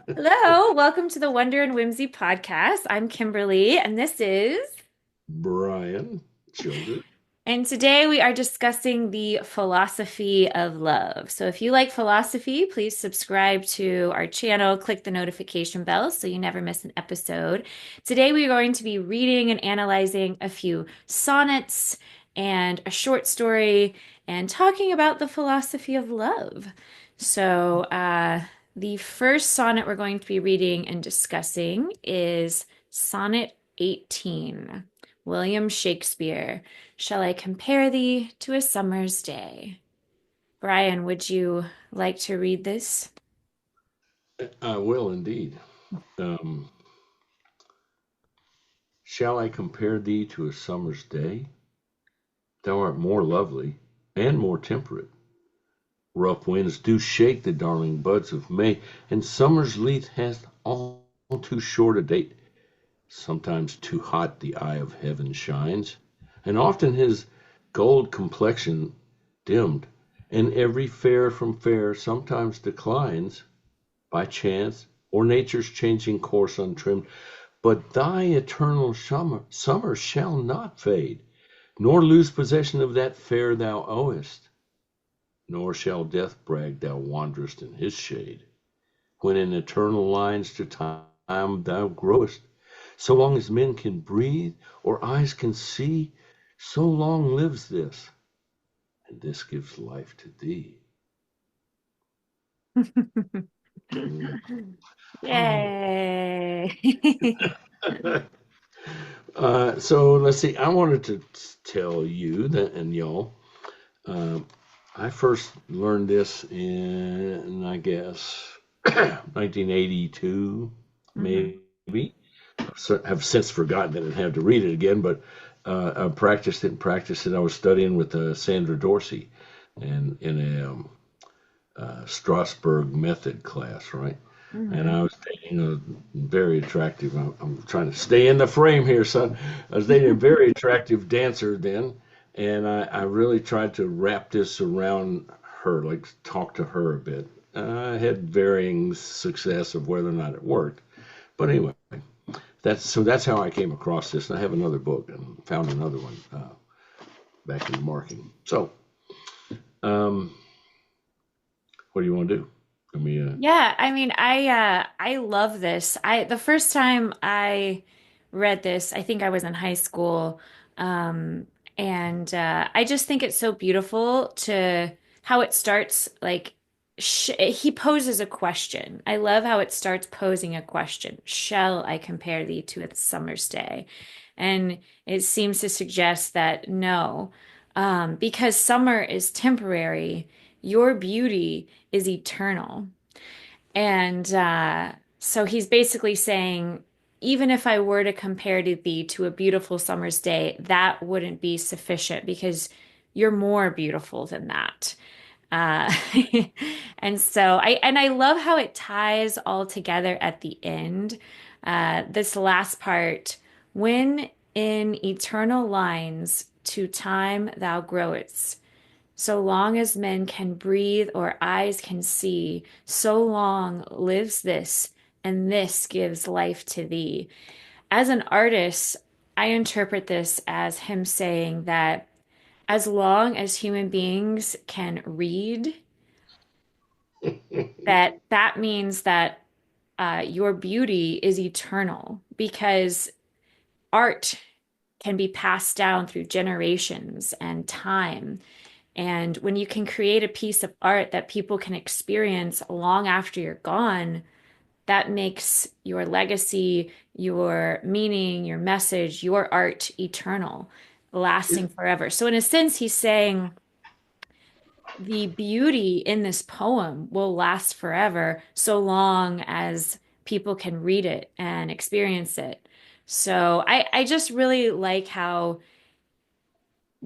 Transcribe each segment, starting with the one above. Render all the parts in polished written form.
Hello, welcome to the Wonder and Whimsy Podcast. I'm Kimberly, and this is. Brian Childers. And today we are discussing the philosophy of love. So if you like philosophy, please subscribe to our channel, click the notification bell so you never miss an episode. Today we are going to be reading and analyzing a few sonnets and a short story and talking about the philosophy of love. The first sonnet we're going to be reading and discussing is Sonnet 18, William Shakespeare. Shall I compare thee to a summer's day? Brian, would you like to read this? I will indeed. Um, shall I compare thee to a summer's day? Thou art more lovely and more temperate. Rough winds do shake the darling buds of May, and summer's leaf hath all too short a date. Sometimes too hot the eye of heaven shines, and often his gold complexion dimmed, and every fair from fair sometimes declines by chance or nature's changing course untrimmed. But thy eternal summer shall not fade, nor lose possession of that fair thou owest, nor shall death brag thou wanderest in his shade, when in eternal lines to time thou growest. So long as men can breathe or eyes can see, so long lives this, and this gives life to thee. Mm. Yay! So let's see. I wanted to tell you that, and y'all, uh, I first learned this in, I guess, 1982, Mhm. maybe. So have since forgotten it and had to read it again, but I practiced it and practiced it. I was studying with Sandra Dorsey, and in a Strasbourg method class, right? And Mhm. I was dating a very attractive. I'm trying to stay in the frame here, son. I was dating a very attractive dancer then, and I really tried to wrap this around her, like talk to her a bit. I had varying success of whether or not it worked, but anyway, that's how I came across this. And I have another book and found another one back in marking. So, um, what do you want to do? I mean, Yeah, I mean, I love this. I the first time I read this, I think I was in high school. And I just think it's so beautiful to how it starts like he poses a question. I love how it starts posing a question. Shall I compare thee to a summer's day? And it seems to suggest that no, because summer is temporary, your beauty is eternal. And so he's basically saying, even if I were to compare to thee to a beautiful summer's day, that wouldn't be sufficient because you're more beautiful than that. Uh, and I love how it ties all together at the end. This last part, when in eternal lines to time thou growest. So long as men can breathe or eyes can see, so long lives this, and this gives life to thee. As an artist, I interpret this as him saying that as long as human beings can read, that means that your beauty is eternal because art can be passed down through generations and time. And when you can create a piece of art that people can experience long after you're gone, that makes your legacy, your meaning, your message, your art eternal, lasting forever. So, in a sense, he's saying the beauty in this poem will last forever so long as people can read it and experience it. So, I just really like how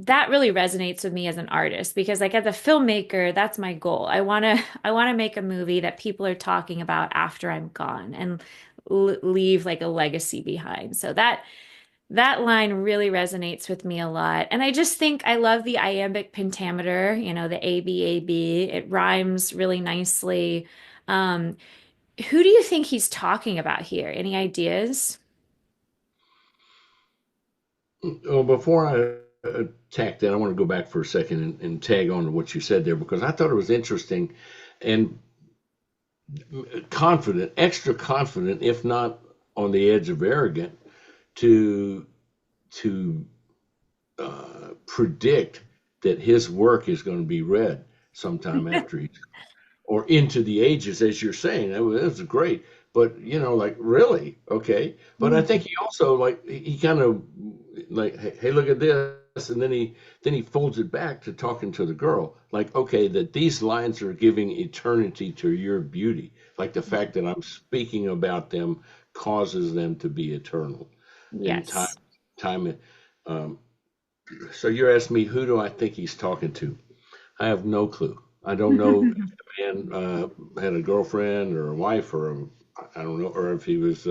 that really resonates with me as an artist because like as a filmmaker, that's my goal. I want to make a movie that people are talking about after I'm gone and leave like a legacy behind. So that line really resonates with me a lot. And I just think I love the iambic pentameter, the ABAB. It rhymes really nicely. Um, Who do you think he's talking about here? Any ideas? Well, before I attack that, I want to go back for a second and tag on to what you said there because I thought it was interesting and confident, extra confident, if not on the edge of arrogant, to predict that his work is going to be read sometime after he's or into the ages, as you're saying. That was great. But like really, okay. But I think Mhm. he also like he kind of like, hey, look at this, and then he folds it back to talking to the girl, like, okay, that these lines are giving eternity to your beauty, like the fact that I'm speaking about them causes them to be eternal, and time, Yes. time. Um, so you're asking me who do I think he's talking to? I have no clue. I don't know if the man had a girlfriend or a wife I don't know, or if he was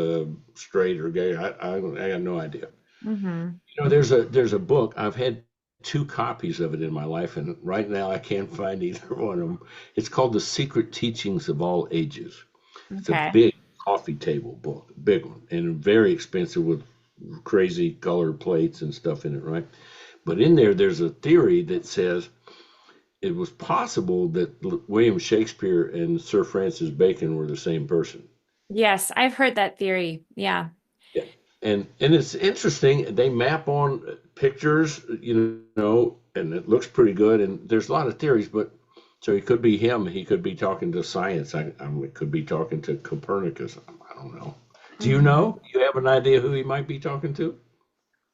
straight or gay. I got no idea. Hmm. There's a book. I've had two copies of it in my life, and right now I can't find either one of them. It's called The Secret Teachings of All Ages. It's a Okay. big coffee table book, big one, and very expensive with crazy colored plates and stuff in it, right? But in there's a theory that says it was possible that William Shakespeare and Sir Francis Bacon were the same person. Yes, I've heard that theory. Yeah. Yeah. And it's interesting. They map on pictures, and it looks pretty good. And there's a lot of theories, but so he could be him. He could be talking to science. I could be talking to Copernicus. I don't know. Do you Hmm. know? You have an idea who he might be talking to?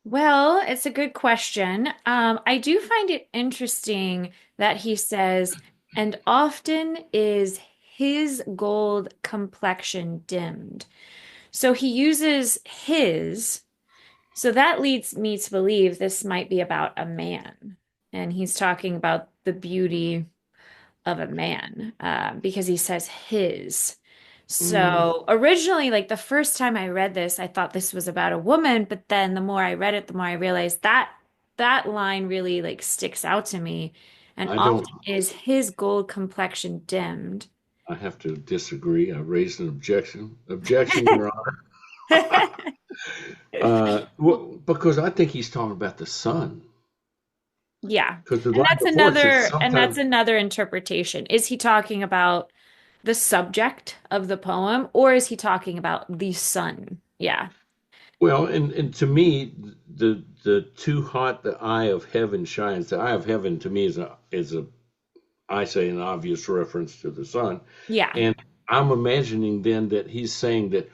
Well, it's a good question. I do find it interesting that he says, and often is his gold complexion dimmed. So he uses his. So that leads me to believe this might be about a man. And he's talking about the beauty of a man because he says his. Mm, So originally, like the first time I read this, I thought this was about a woman, but then the more I read it, the more I realized that that line really like sticks out to me. And I don't. often is his gold complexion dimmed. I have to disagree. I raised an objection. Objection, Your Honor. Well, because I think he's talking about the sun. Yeah. Because the And line before it says that's sometimes, another interpretation. Is he talking about the subject of the poem or is he talking about the sun? Yeah. well, and to me, the too hot the eye of heaven shines. The eye of heaven to me is a I say an obvious reference to the sun, Yeah. and I'm imagining then that he's saying that.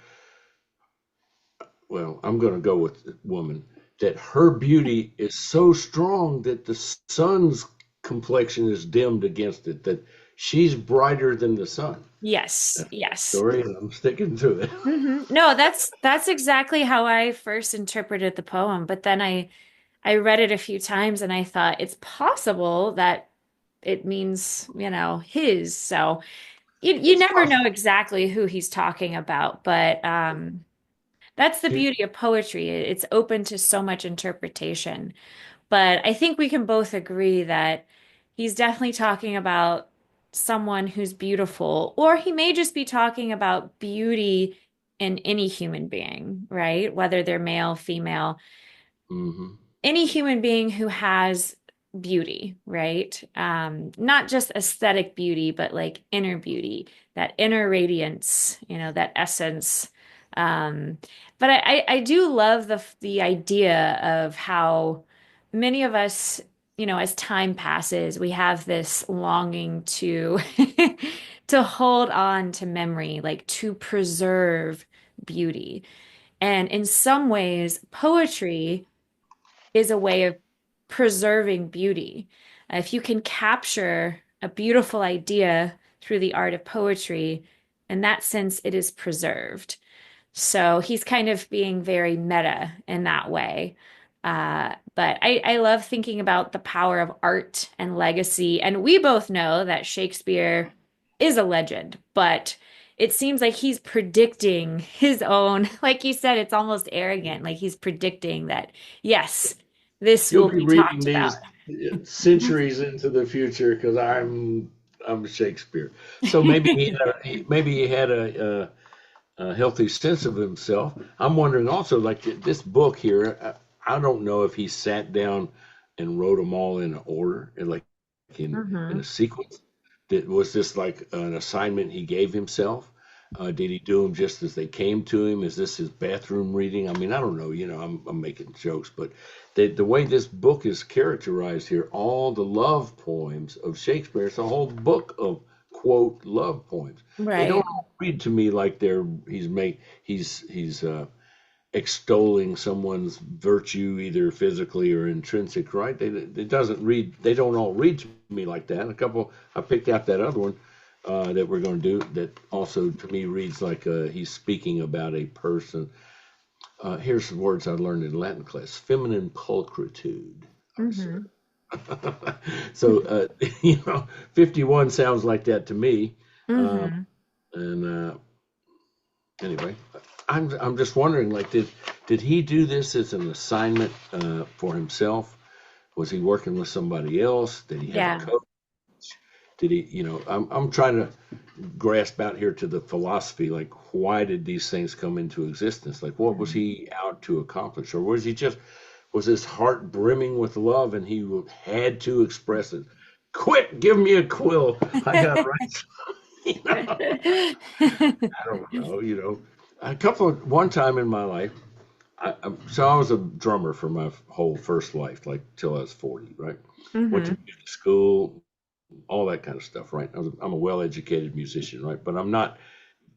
Well, I'm going to go with the woman that her beauty is so strong that the sun's complexion is dimmed against it. That she's brighter than the sun. Yes. That's the Yes. story, and I'm sticking to it. No, that's exactly how I first interpreted the poem. But then I read it a few times and I thought it's possible that it means, his. So you It's never know possible. exactly who he's talking about, but that's the You, beauty of poetry. It's open to so much interpretation. But I think we can both agree that he's definitely talking about someone who's beautiful, or he may just be talking about beauty in any human being, right? Whether they're male, female, hmm any human being who has beauty, right? Not just aesthetic beauty, but like inner beauty, that inner radiance, that essence. Um, but I do love the idea of how many of us, as time passes, we have this longing to to hold on to memory, like to preserve beauty. And in some ways, poetry is a way of preserving beauty. If you can capture a beautiful idea through the art of poetry, in that sense, it is preserved. So he's kind of being very meta in that way. But I love thinking about the power of art and legacy. And we both know that Shakespeare is a legend, but it seems like he's predicting his own, like you said, it's almost arrogant. Like he's predicting that, yes, this you'll will be be reading talked about. these centuries into the future because I'm Shakespeare. So maybe he had a healthy sense of himself. I'm wondering also, like this book here, I don't know if he sat down and wrote them all in order, like in a Hmm. sequence. Was this like an assignment he gave himself? Did he do them just as they came to him? Is this his bathroom reading? I mean, I don't know. I'm making jokes, but the way this book is characterized here, all the love poems of Shakespeare, it's a whole book of quote love poems. They don't Right. all read to me like he's extolling someone's virtue, either physically or intrinsic, right? They don't all read to me like that. A couple, I picked out that other one that we're going to do that also to me reads like he's speaking about a person. Here's the words I learned in Latin class: feminine pulchritude. I Hmm. said. So, 51 sounds like that to me. Um, Hmm. and anyway, I'm just wondering, like, did he do this as an assignment for himself? Was he working with somebody else? Did he have a Yeah. coach? Did he, I'm trying to grasp out here to the philosophy, like, why did these things come into existence? Like, what was he out to accomplish? Or was his heart brimming with love and he had to express it? Quick, give me a quill. I got to write. I don't know, one time in my life, so I was a drummer for my whole first life, like till I was 40, right? Went to Hmm. music school, all that kind of stuff, right? I'm a well-educated musician, right? But I'm not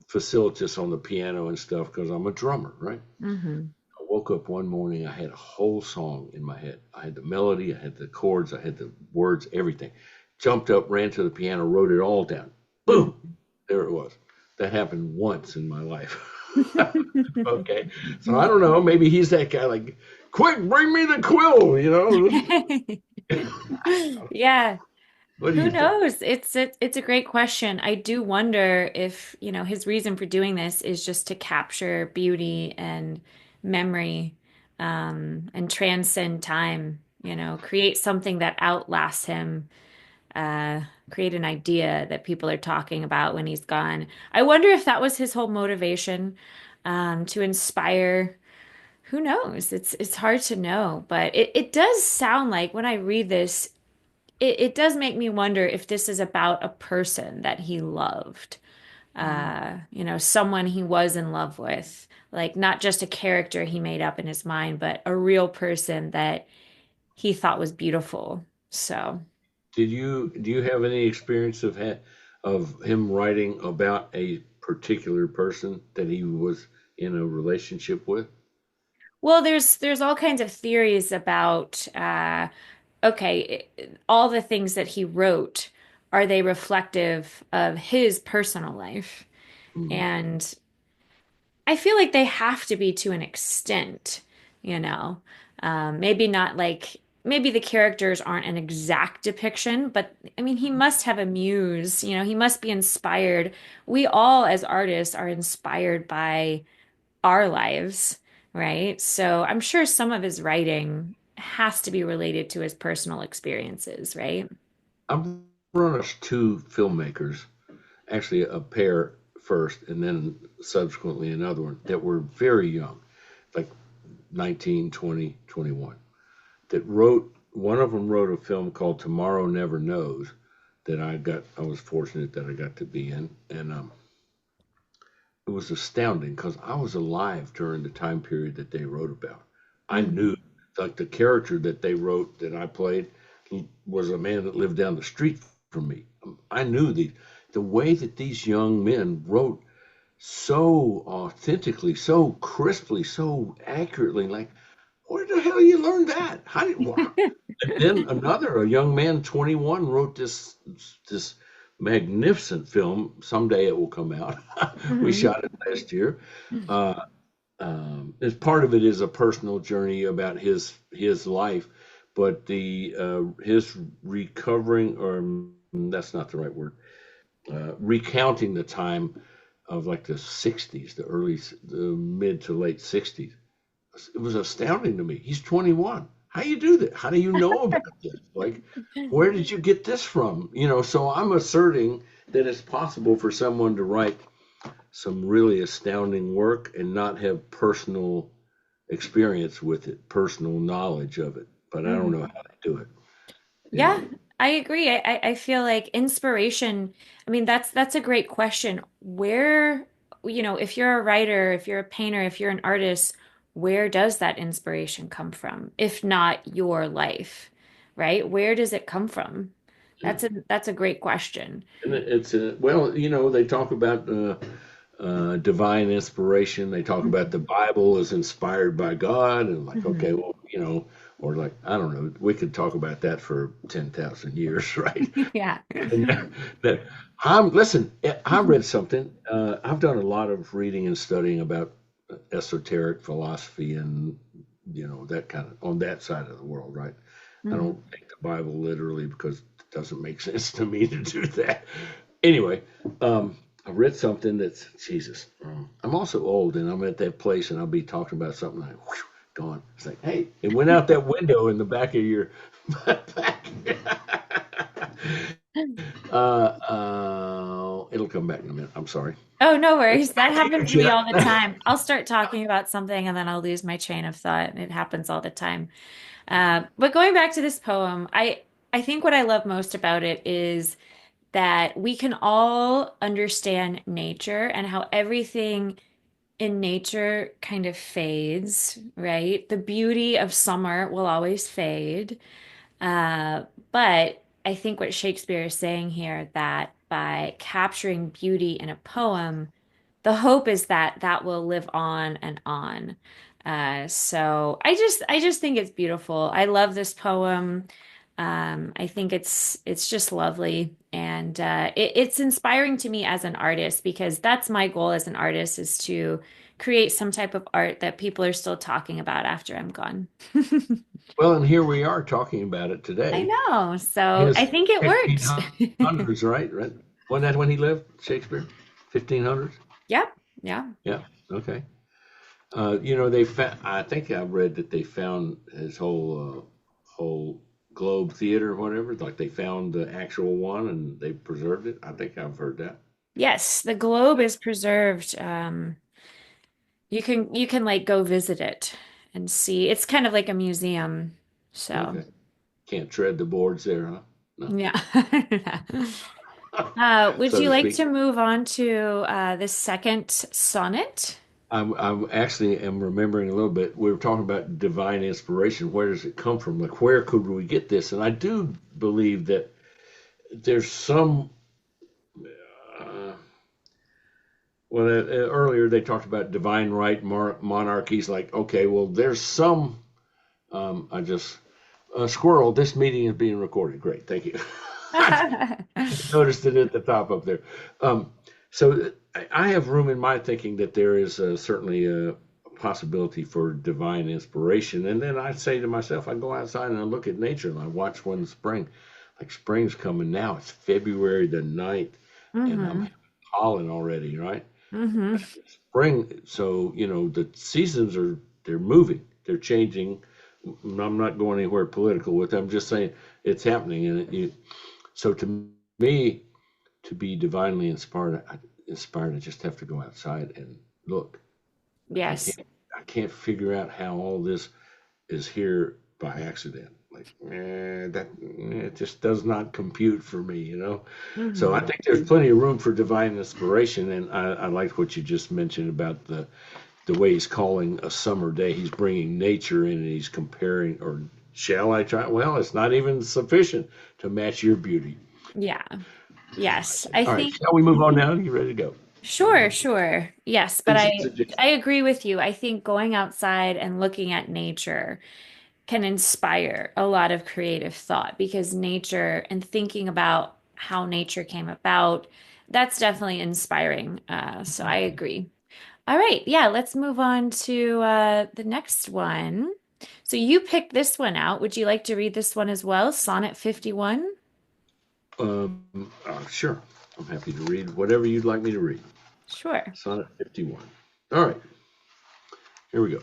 facilitus on the piano and stuff because I'm a drummer, right? Hmm. I woke up one morning, I had a whole song in my head. I had the melody, I had the chords, I had the words, everything. Jumped up, ran to the piano, wrote it all down. Boom! There it was. That happened once in my life. Okay. So I don't know. Maybe he's that guy, like, quick, bring me the quill. Yeah. What do Who you think? knows? It's a great question. I do wonder if, his reason for doing this is just to capture beauty and memory, and transcend time, create something that outlasts him, uh, create an idea that people are talking about when he's gone. I wonder if that was his whole motivation, to inspire. Who knows? It's hard to know, but it does sound like when I read this, it does make me wonder if this is about a person that he loved, Mm. someone he was in love with, like not just a character he made up in his mind, but a real person that he thought was beautiful. So, Do you have any experience of him writing about a particular person that he was in a relationship with? well, there's all kinds of theories about, okay, all the things that he wrote, are they reflective of his personal life? Mm. And I feel like they have to be to an extent, you know. Maybe not like maybe the characters aren't an exact depiction, but I mean, he must have a muse, he must be inspired. We all, as artists, are inspired by our lives, right? So I'm sure some of his writing has to be related to his personal experiences, right? I've run us two filmmakers, actually a pair first, and then subsequently another one that were very young, like 19, 20, 21. That wrote One of them wrote a film called Tomorrow Never Knows that I was fortunate that I got to be in, and it was astounding because I was alive during the time period that they wrote about. I Mhm. knew, like, the character that they wrote that I played was a man that lived down the street from me. I knew the way that these young men wrote so authentically, so crisply, so accurately. Like, where the hell you learn that? How did wow. And then a young man, 21, wrote this magnificent film. Someday it will come out. We Mhm. shot it last year. Uh, as part of it is a personal journey about his life, but the his recovering, or that's not the right word, recounting the time of like the 60s, the mid to late 60s. It was astounding to me. He's 21. how you do that? How do you know about this? Like, where did you get this from? So I'm asserting that it's possible for someone to write some really astounding work and not have personal experience with it, personal knowledge of it. But I don't know Mhm. how they do it, you Yeah, know. I agree. I feel like inspiration, I mean, that's a great question. Where, if you're a writer, if you're a painter, if you're an artist, where does that inspiration come from? If not your life, right? Where does it come from? Yeah. That's a great question. And it's well, they talk about divine inspiration. They talk about the Bible is inspired by God, and like, okay, Mhm. well, or like, I don't know, we could talk about that for 10,000 years, right? Yeah. And that listen, I read something. I've done a lot of reading and studying about esoteric philosophy and that kind of on that side of the world, right? I Mhm. don't take the Bible literally because it doesn't make sense to me to do that. Anyway, I read something that's Jesus. I'm also old, and I'm at that place, and I'll be talking about something like, whew, gone. It's like, hey, it went out that window in the back of your back. It'll come back in a minute. I'm sorry. Oh, no It's worries. That back to you, happens to me Jen. all the time. I'll start talking about something and then I'll lose my train of thought. It happens all the time. But going back to this poem, I think what I love most about it is that we can all understand nature and how everything in nature kind of fades, right? The beauty of summer will always fade. Uh, but I think what Shakespeare is saying here that by capturing beauty in a poem, the hope is that that will live on and on. So I just think it's beautiful. I love this poem. I think it's just lovely, and it's inspiring to me as an artist because that's my goal as an artist is to create some type of art that people are still talking about after I'm gone. Well, and here we are talking about it I today. know. So I His think it worked. 1500s, right? Right. Wasn't that when he lived, Shakespeare? 1500s? Yep. Yeah. Yeah. Okay. I think I read that they found his whole Globe Theater or whatever. Like they found the actual one and they preserved it. I think I've heard that. Yes, the globe is preserved. You can like go visit it and see. It's kind of like a museum. So, Okay. Can't tread the boards there, huh? No, yeah. Would so you to like speak. to move on to the second sonnet? I'm actually am remembering a little bit. We were talking about divine inspiration. Where does it come from? Like, where could we get this? And I do believe that there's some. Uh, earlier they talked about divine right monarchies. Like, okay, well, there's some. I just squirrel. This meeting is being recorded. Great, thank you. I noticed it at the top up there. Um, so I have room in my thinking that there is certainly a possibility for divine inspiration. And then I say to myself, I go outside and I look at nature and I watch one spring. Like spring's coming now. It's February the 9th and I'm Mm-hmm. having pollen already, right? Mm-hmm. Spring, so the seasons they're moving, they're changing. I'm not going anywhere political with it. I'm just saying it's happening, and so to me, to be divinely inspired, I just have to go outside and look. Like Yes. I can't figure out how all this is here by accident. Like that it just does not compute for me. So I Mm-hmm. think there's plenty of room for divine inspiration, and I like what you just mentioned about the way he's calling a summer day. He's bringing nature in, and he's comparing, or shall I try? Well, it's not even sufficient to match your beauty. Yeah. Yes. I All right, think shall we move on now? You ready to go? sure, sure. Yes, but It's I a suggestion. I agree with you. I think going outside and looking at nature can inspire a lot of creative thought because nature and thinking about how nature came about, that's definitely inspiring. So I agree. All right, yeah, let's move on to the next one. So you picked this one out. Would you like to read this one as well? Sonnet 51? Sure. I'm happy to read whatever you'd like me to read. Sure. Sonnet 51. All right, here we go.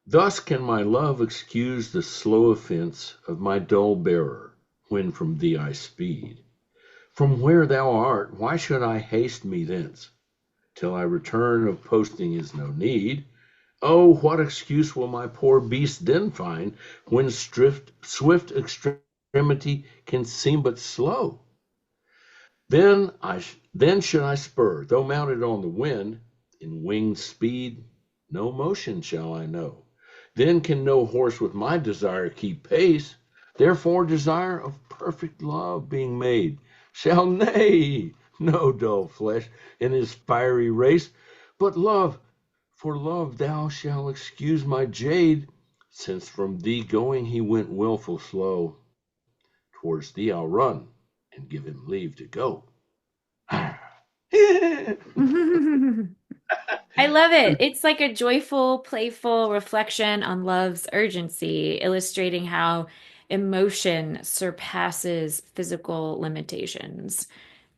Thus can my love excuse the slow offence of my dull bearer, when from thee I speed. From where thou art, why should I haste me thence? Till I return of posting is no need. Oh, what excuse will my poor beast then find, when swift extremity can seem but slow? Then should I spur, though mounted on the wind, in winged speed, no motion shall I know. Then can no horse with my desire keep pace. Therefore desire of perfect love being made shall neigh, no dull flesh in his fiery race, but love, for love thou shalt excuse my jade, since from thee going he went wilful slow. Towards thee I'll run, and give him leave to go. I love it. It's like a joyful, playful reflection on love's urgency, illustrating how emotion surpasses physical limitations.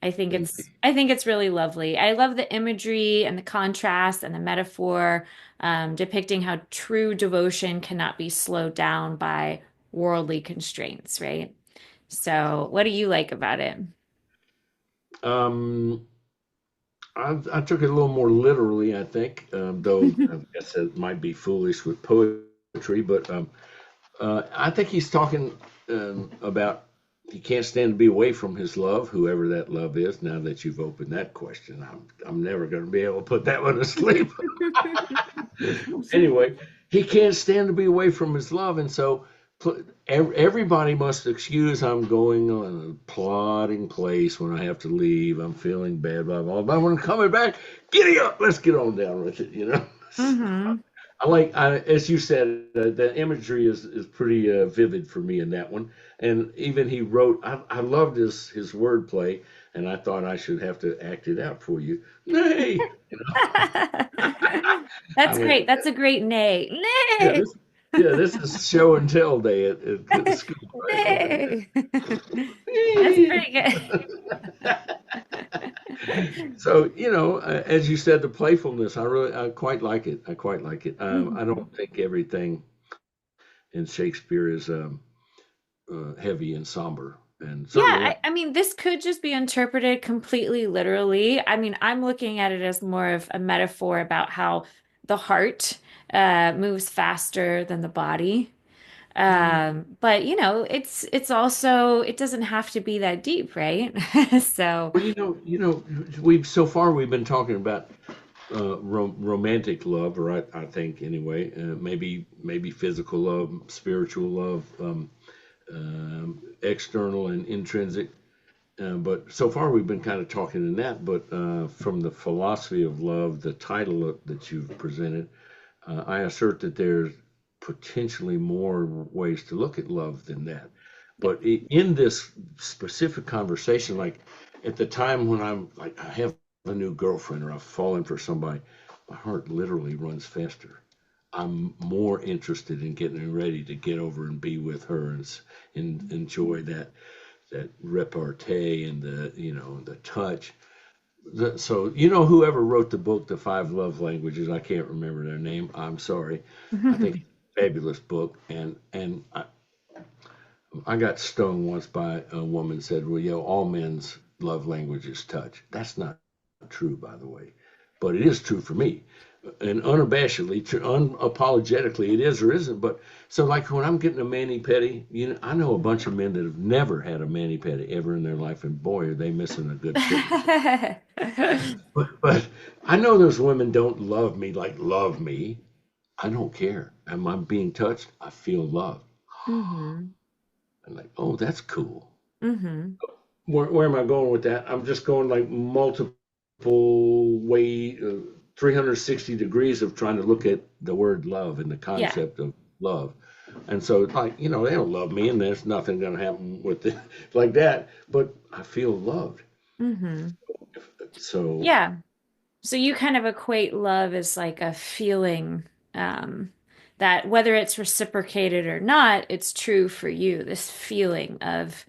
I think it's really lovely. I love the imagery and the contrast and the metaphor, depicting how true devotion cannot be slowed down by worldly constraints, right? So, what do you like about it? um, I took it a little more literally, I think, though I guess it might be foolish with poetry, but I think he's talking about he can't stand to be away from his love, whoever that love is. Now that you've opened that question, I'm never going to be able to put that one to sleep. Anyway, he can't stand to be away from his love, and so everybody must excuse I'm going on a plodding place when I have to leave. I'm feeling bad, blah blah. But when I'm coming back, giddy up, let's get on down with it. Hmm. As you said, the imagery is pretty vivid for me in that one. And even he wrote, I loved his wordplay, and I thought I should have to act it out for you. Nay, I That's went, great. That's a great nay. yeah, Nay. this is show and tell day at school, right? Okay. Nay. That's pretty good. So as you said, the playfulness, I quite like it. I quite like it. I Mhm. don't think everything in Shakespeare is heavy and somber, and Yeah, certainly not. I mean, this could just be interpreted completely literally. I mean, I'm looking at it as more of a metaphor about how the heart moves faster than the body. Mhm. But it's also it doesn't have to be that deep, right? So, Well, we've been talking about romantic love, or I think anyway, maybe physical love, spiritual love, external and intrinsic. But so far, we've been kind of talking in that. But from the philosophy of love, the title that you've presented, I assert that there's potentially more ways to look at love than that. yeah. But in this specific conversation, like at the time when I'm like, I have a new girlfriend or I've fallen for somebody, my heart literally runs faster. I'm more interested in getting ready to get over and be with her and enjoy that repartee and the touch. So whoever wrote the book, The Five Love Languages, I can't remember their name. I'm sorry. I think it's a fabulous book, and I got stung once by a woman said, "Well, all men's love language is touch." That's not true, by the way, but it is true for me, and unabashedly, unapologetically, it is or isn't. But so, like when I'm getting a mani pedi, I know a bunch of men that have never had a mani pedi ever in their life, and boy, are they missing a good foot in the door. But I know those women don't love me like love me. I don't care. Am I being touched? I feel love. Hmm. I'm like, oh, that's cool. Hmm. Where am I going with that? I'm just going like multiple way, 360 degrees of trying to look at the word love and the Yeah. concept of love. And so, like, they don't love me, and there's nothing going to happen with it like that. But I feel loved. Hmm. So, Yeah. So you kind of equate love as like a feeling, um, that whether it's reciprocated or not, it's true for you, this feeling of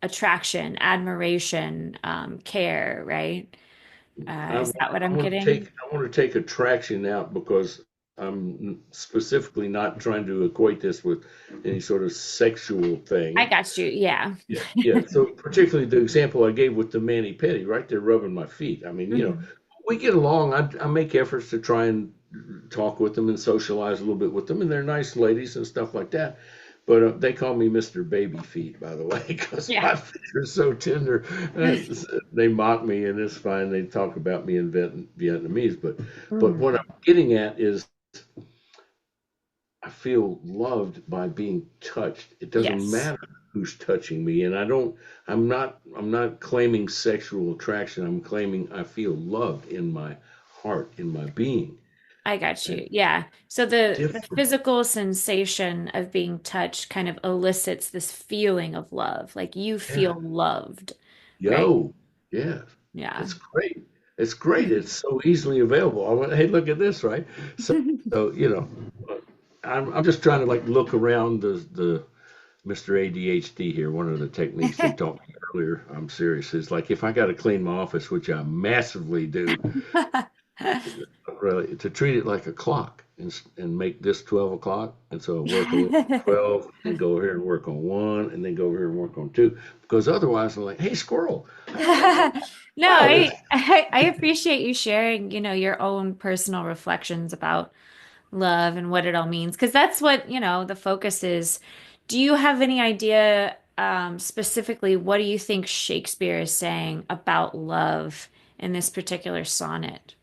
attraction, admiration, care, right? I, Is that what I I'm want to take getting? I want to take attraction out because I'm specifically not trying to equate this with any sort of sexual I thing. got you. Yeah. Yeah, yeah. So particularly the example I gave with the mani pedi, right there rubbing my feet. I mean, Mhm. we get along. I make efforts to try and talk with them and socialize a little bit with them, and they're nice ladies and stuff like that. But they call me Mr. Baby Feet, by the way, because Yeah. my feet are so tender. They mock me, and it's fine. They talk about me in Vietnamese, but what Mhm. I'm getting at is I feel loved by being touched. It doesn't Yes. matter who's touching me, and I'm not claiming sexual attraction. I'm claiming I feel loved in my heart, in my being. I got And you. Yeah. So the different. physical sensation of being touched kind of elicits this feeling of love. Like you Yeah. feel loved, right? Yo. Yeah. Yeah. It's great. It's great. It's so easily available. I went, hey, look at this, right? So, so I'm just trying to like look around the Mr. ADHD here. One of the techniques they taught me earlier, I'm serious, is like if I got to clean my office, which I massively do, really, to treat it like a clock and make this 12 o'clock. And so I work a little on 12, and go over here and work on one, and then go over here and work on two. Because otherwise, I'm like, hey, squirrel. No, Wow. I appreciate you sharing, your own personal reflections about love and what it all means, because that's what, the focus is. Do you have any idea, specifically, what do you think Shakespeare is saying about love in this particular sonnet?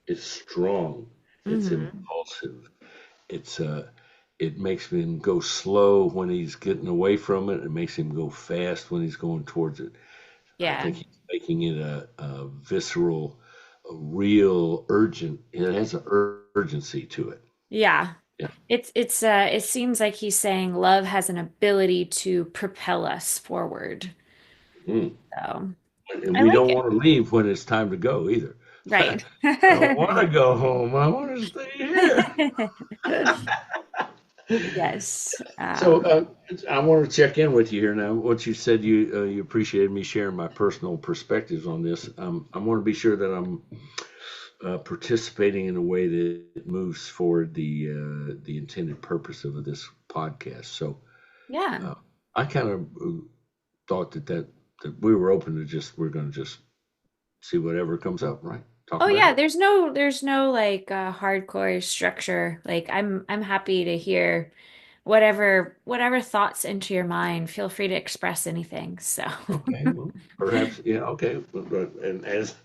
It's strong. It's Hmm. impulsive. It's it makes him go slow when he's getting away from it. It makes him go fast when he's going towards it. I Yeah. think he's making it a visceral, a real, urgent. It has an urgency to it. Yeah. Yeah. It seems like he's saying love has an ability to propel us forward. Mm. So And I we like don't it. want to leave when it's time to go either. I Right. don't want to go home. I want to stay here. Yes. So I want to check in with you here now. What you said, you appreciated me sharing my personal perspectives on this. I want to be sure that I'm participating in a way that moves forward the intended purpose of this podcast. So Yeah. uh, I kind of thought that we were open to we're going to just see whatever comes up, right? Talk Oh about yeah, it. there's no like hardcore structure. Like I'm happy to hear whatever thoughts into your mind. Feel free to express anything. So Okay, well, perhaps, yeah, okay, and as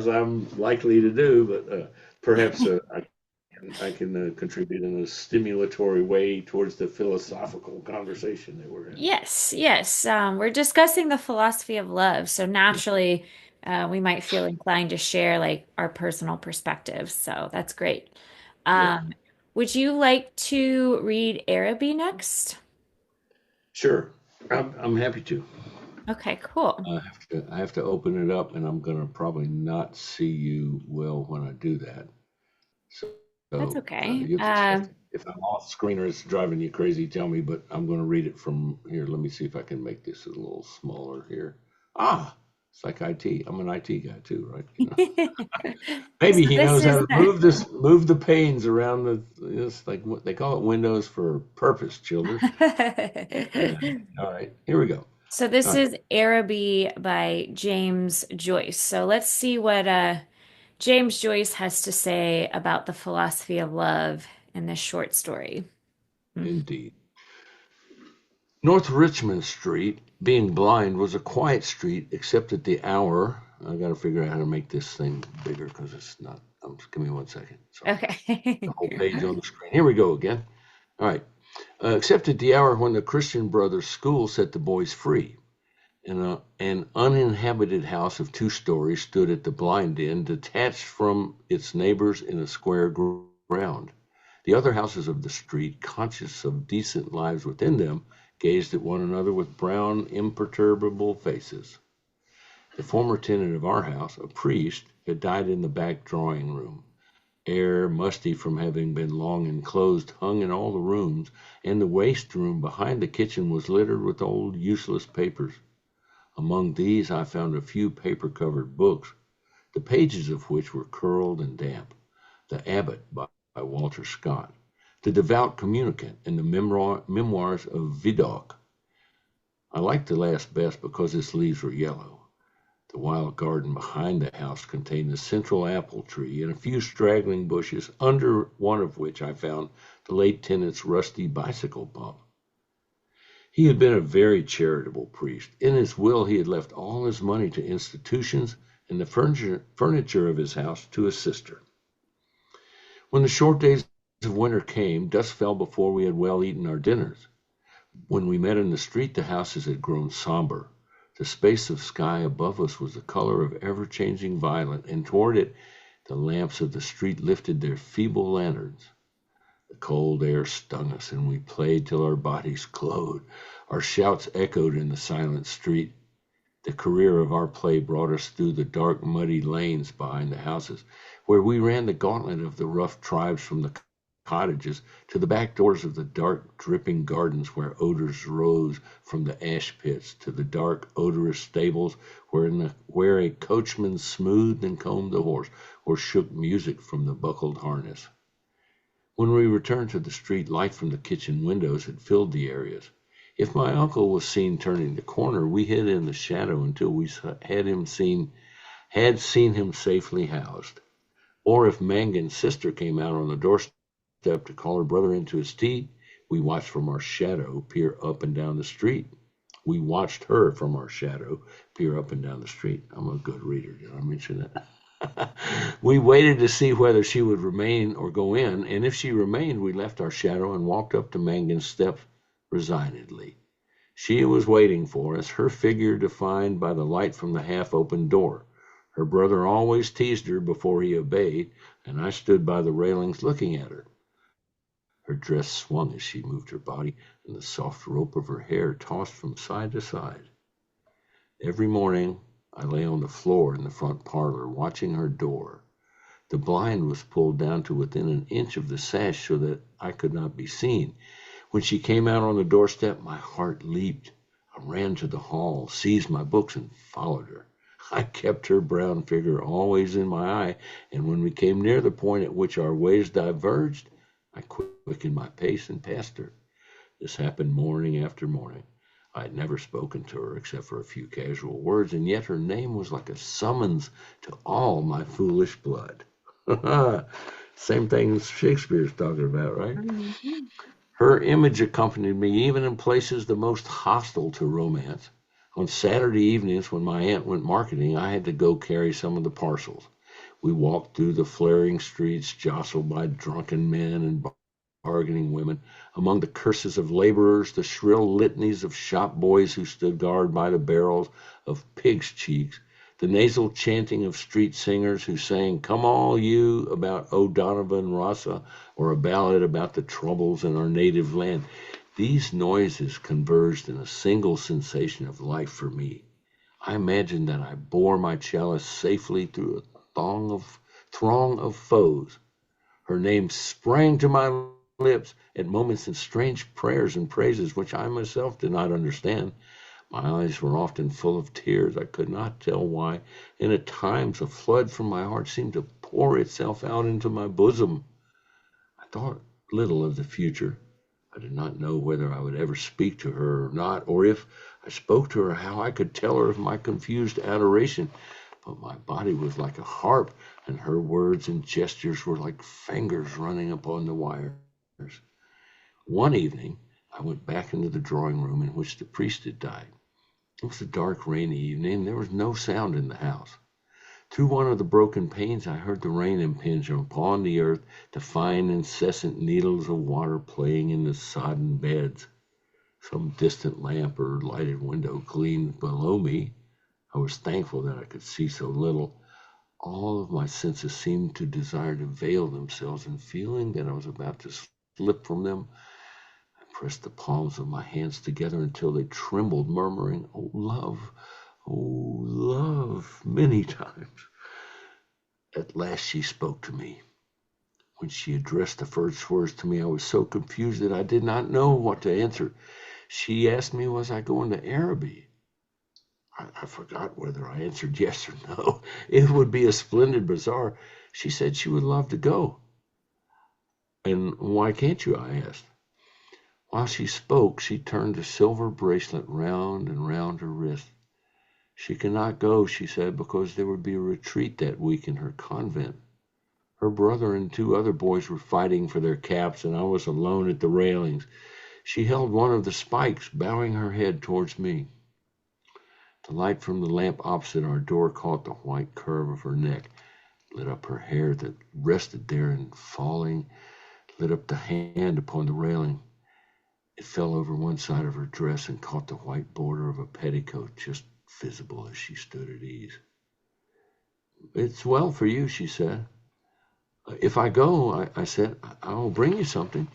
I'm likely to do, but perhaps I can contribute in a stimulatory way towards the philosophical conversation that we're having. yes, yes. We're discussing the philosophy of love. So naturally, we might feel inclined to share like our personal perspectives. So that's great. Yeah, Um, would you like to read Araby next? sure. I'm happy to. Okay, cool. I have to open it up, and I'm gonna probably not see you well when I do that. So, That's so okay. you if I'm off screen or it's driving you crazy, tell me. But I'm gonna read it from here. Let me see if I can make this a little smaller here. Ah, it's like IT. I'm an IT guy too, right? So Maybe he this knows how is to move the panes around it's like what they call it, windows for purpose, children. Yeah. All right, here we go. so All this right, is Araby by James Joyce. So let's see what James Joyce has to say about the philosophy of love in this short story. indeed. North Richmond Street, being blind, was a quiet street except at the hour. I got to figure out how to make this thing bigger because it's not. Give me 1 second. Sorry. The Okay. whole page on the screen. Here we go again. All right. Except at the hour when the Christian Brothers School set the boys free. An uninhabited house of 2 stories stood at the blind end, detached from its neighbors in a square ground. The other houses of the street, conscious of decent lives within them, gazed at one another with brown, imperturbable faces. The former tenant of our house, a priest, had died in the back drawing room. Air, musty from having been long enclosed, hung in all the rooms, and the waste room behind the kitchen was littered with old, useless papers. Among these I found a few paper-covered books, the pages of which were curled and damp. The Abbot by Walter Scott, The Devout Communicant, and the Memoirs of Vidocq. I liked the last best because its leaves were yellow. The wild garden behind the house contained a central apple tree and a few straggling bushes, under one of which I found the late tenant's rusty bicycle pump. He had been a very charitable priest. In his will, he had left all his money to institutions and the furniture of his house to his sister. When the short days of winter came, dusk fell before we had well eaten our dinners. When we met in the street, the houses had grown somber. The space of sky above us was the color of ever-changing violet, and toward it the lamps of the street lifted their feeble lanterns. The cold air stung us, and we played till our bodies glowed. Our shouts echoed in the silent street. The career of our play brought us through the dark, muddy lanes behind the houses, where we ran the gauntlet of the rough tribes from the cottages to the back doors of the dark, dripping gardens where odors rose from the ash pits, to the dark, odorous stables where a coachman smoothed and combed the horse or shook music from the buckled harness. When we returned to the street, light from the kitchen windows had filled the areas. If my uncle was seen turning the corner, we hid in the shadow until we had seen him safely housed. Or if Mangan's sister came out on the doorstep to call her brother into his tea, we watched from our shadow peer up and down the street. We watched her from our shadow peer up and down the street. I'm a good reader, did I mention that? We waited to see whether she would remain or go in, and if she remained, we left our shadow and walked up to Mangan's steps resignedly. She was waiting for us, her figure defined by the light from the half-open door. Her brother always teased her before he obeyed, and I stood by the railings looking at her. Her dress swung as she moved her body, and the soft rope of her hair tossed from side to side. Every morning, I lay on the floor in the front parlor, watching her door. The blind was pulled down to within an inch of the sash so that I could not be seen. When she came out on the doorstep, my heart leaped. I ran to the hall, seized my books, and followed her. I kept her brown figure always in my eye, and when we came near the point at which our ways diverged, I quickened my pace and passed her. This happened morning after morning. I had never spoken to her except for a few casual words, and yet her name was like a summons to all my foolish blood. Same thing Shakespeare's talking about, right? Mm-hmm. Her image accompanied me even in places the most hostile to romance. On Saturday evenings, when my aunt went marketing, I had to go carry some of the parcels. We walked through the flaring streets, jostled by drunken men and bargaining women. Among the curses of laborers, the shrill litanies of shop boys who stood guard by the barrels of pigs' cheeks, the nasal chanting of street singers who sang "Come All You" about O'Donovan Rossa, or a ballad about the troubles in our native land. These noises converged in a single sensation of life for me. I imagined that I bore my chalice safely through a throng of foes. Her name sprang to my lips at moments in strange prayers and praises which I myself did not understand. My eyes were often full of tears. I could not tell why, and at times a flood from my heart seemed to pour itself out into my bosom. I thought little of the future. I did not know whether I would ever speak to her or not, or if I spoke to her, how I could tell her of my confused adoration. But my body was like a harp, and her words and gestures were like fingers running upon the wires. One evening, I went back into the drawing room in which the priest had died. It was a dark, rainy evening, and there was no sound in the house. Through one of the broken panes, I heard the rain impinge upon the earth, the fine, incessant needles of water playing in the sodden beds. Some distant lamp or lighted window gleamed below me. I was thankful that I could see so little. All of my senses seemed to desire to veil themselves, and feeling that I was about to slip from them, I pressed the palms of my hands together until they trembled, murmuring, oh, love," many times. At last she spoke to me. When she addressed the first words to me, I was so confused that I did not know what to answer. She asked me, was I going to Araby? I forgot whether I answered yes or no. It would be a splendid bazaar. She said she would love to go. And why can't you? I asked. While she spoke, she turned a silver bracelet round and round her wrist. She cannot go, she said, because there would be a retreat that week in her convent. Her brother and two other boys were fighting for their caps, and I was alone at the railings. She held one of the spikes, bowing her head towards me. The light from the lamp opposite our door caught the white curve of her neck, lit up her hair that rested there, and falling, lit up the hand upon the railing. It fell over one side of her dress and caught the white border of a petticoat, just visible as she stood at ease. It's well for you, she said. If I go, I said, I'll bring you something.